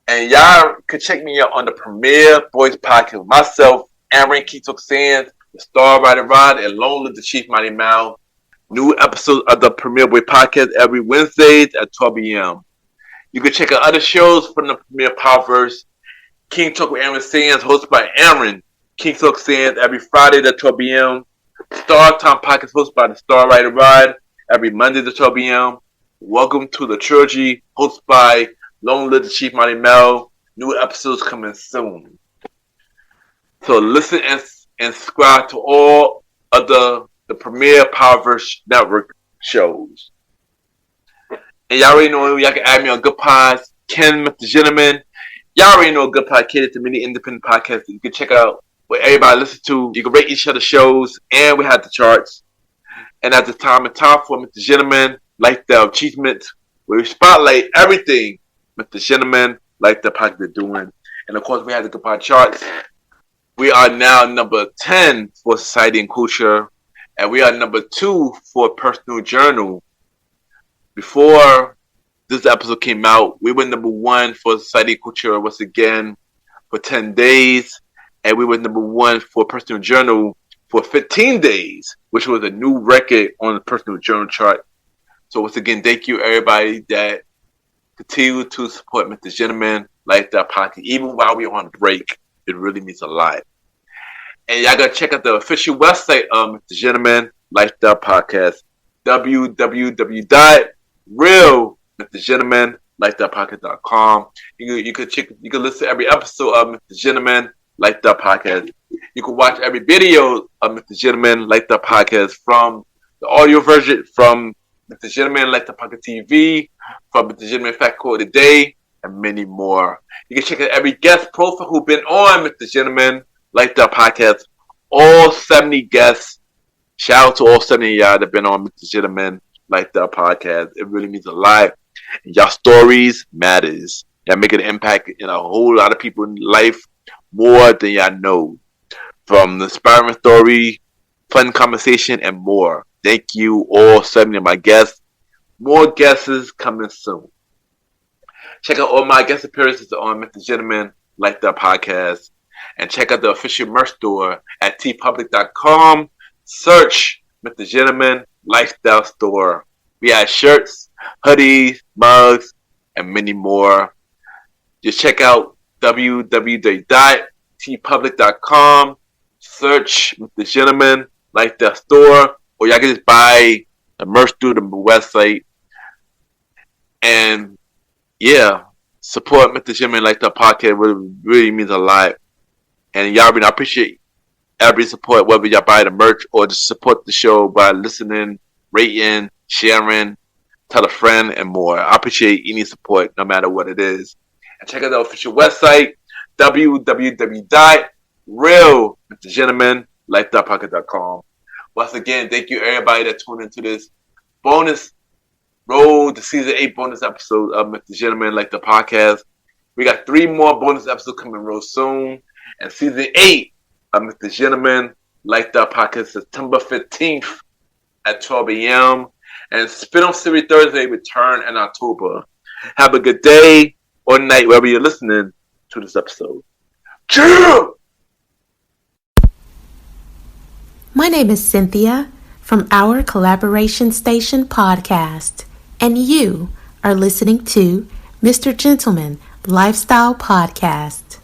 And y'all could check me out on the Premier Boys Podcast with myself, Aaron Keatok Sands, the Star Rider Rod, and Lone Little Chief Mighty Mouth. New episodes of the Premier Boy Podcast every Wednesdays at 12 p.m. You can check out other shows from the Premier Powerverse. King Talk with Aaron Sands, hosted by Aaron. King Talk Sands every Friday at 12 p.m. Star Time Podcast hosted by the Star Rider Ride every Monday at 12 p.m. Welcome to the Trilogy, hosted by Lone Little Chief Mighty Mel. New episodes coming soon. So listen and subscribe to all of the Premier Powerverse Network shows. And y'all already know y'all can add me on Good Pods, Ken, Mr. Gentleman. Y'all already know Good Pod catered to many independent podcasts that you can check out what everybody listens to. You can rate each other's shows, and we have the charts. And at the time, it's time for Mr. Gentleman Like the Achievement, where we spotlight everything Mr. Gentleman Like the podcast they're doing. And of course, we have the Good Pod charts. We are now number 10 for Society and Culture, and we are number 2 for Personal Journal. Before this episode came out, we were number 1 for Society and Culture once again for 10 days, and we were number 1 for Personal Journal for 15 days, which was a new record on the Personal Journal chart. So once again, thank you everybody that continue to support Mr. Gentleman Like That Podcast, even while we're on break. It really means a lot. And y'all gotta check out the official website of Mr. Gentleman Like That Podcast, www.realmrgentlemanlikethatpodcast.com. You can listen to every episode of Mr. Gentleman Like That Podcast. You can watch every video of Mr. Gentleman Like That Podcast, from the audio version from Mr. Gentleman Like That Podcast TV, from Mr. Gentleman Fact Code Today, and many more. You can check out every guest profile who's been on Mr. Gentleman Like That Podcast. All 70 guests. Shout out to all 70 of y'all that have been on Mr. Gentleman Like That Podcast. It really means a lot. And y'all stories matters. Y'all make an impact in a whole lot of people's life more than y'all know. From the inspiring story, fun conversation, and more. Thank you all 70 of my guests. More guests coming soon. Check out all my guest appearances on Mr. Gentleman Like That Podcast. And check out the official merch store at tpublic.com. Search Mr. Gentleman Lifestyle Store. We have shirts, hoodies, mugs, and many more. Just check out www.tpublic.com. Search Mr. Gentleman Lifestyle Store. Or y'all can just buy the merch through the website. And yeah, support Mr. Gentleman Like That Podcast. Really means a lot. And y'all, I appreciate every support, whether y'all buy the merch or just support the show by listening, rating, sharing, tell a friend, and more. I appreciate any support, no matter what it is. And check out the official website, www.realmrgentlemanlikethatpodcast.com. Once again, thank you everybody that tuned into this bonus road, the season 8 bonus episode of Mr. Gentleman Like That Podcast. We got 3 more bonus episodes coming real soon. And season 8 of Mr. Gentleman Like That Podcast, September 15th at 12 a.m. And Spin-off Series Thursday return in October. Have a good day or night wherever you're listening. to this episode. Chill! My name is Cynthia from our collaboration station podcast, and you are listening to MrGentleman Lifestyle Podcast.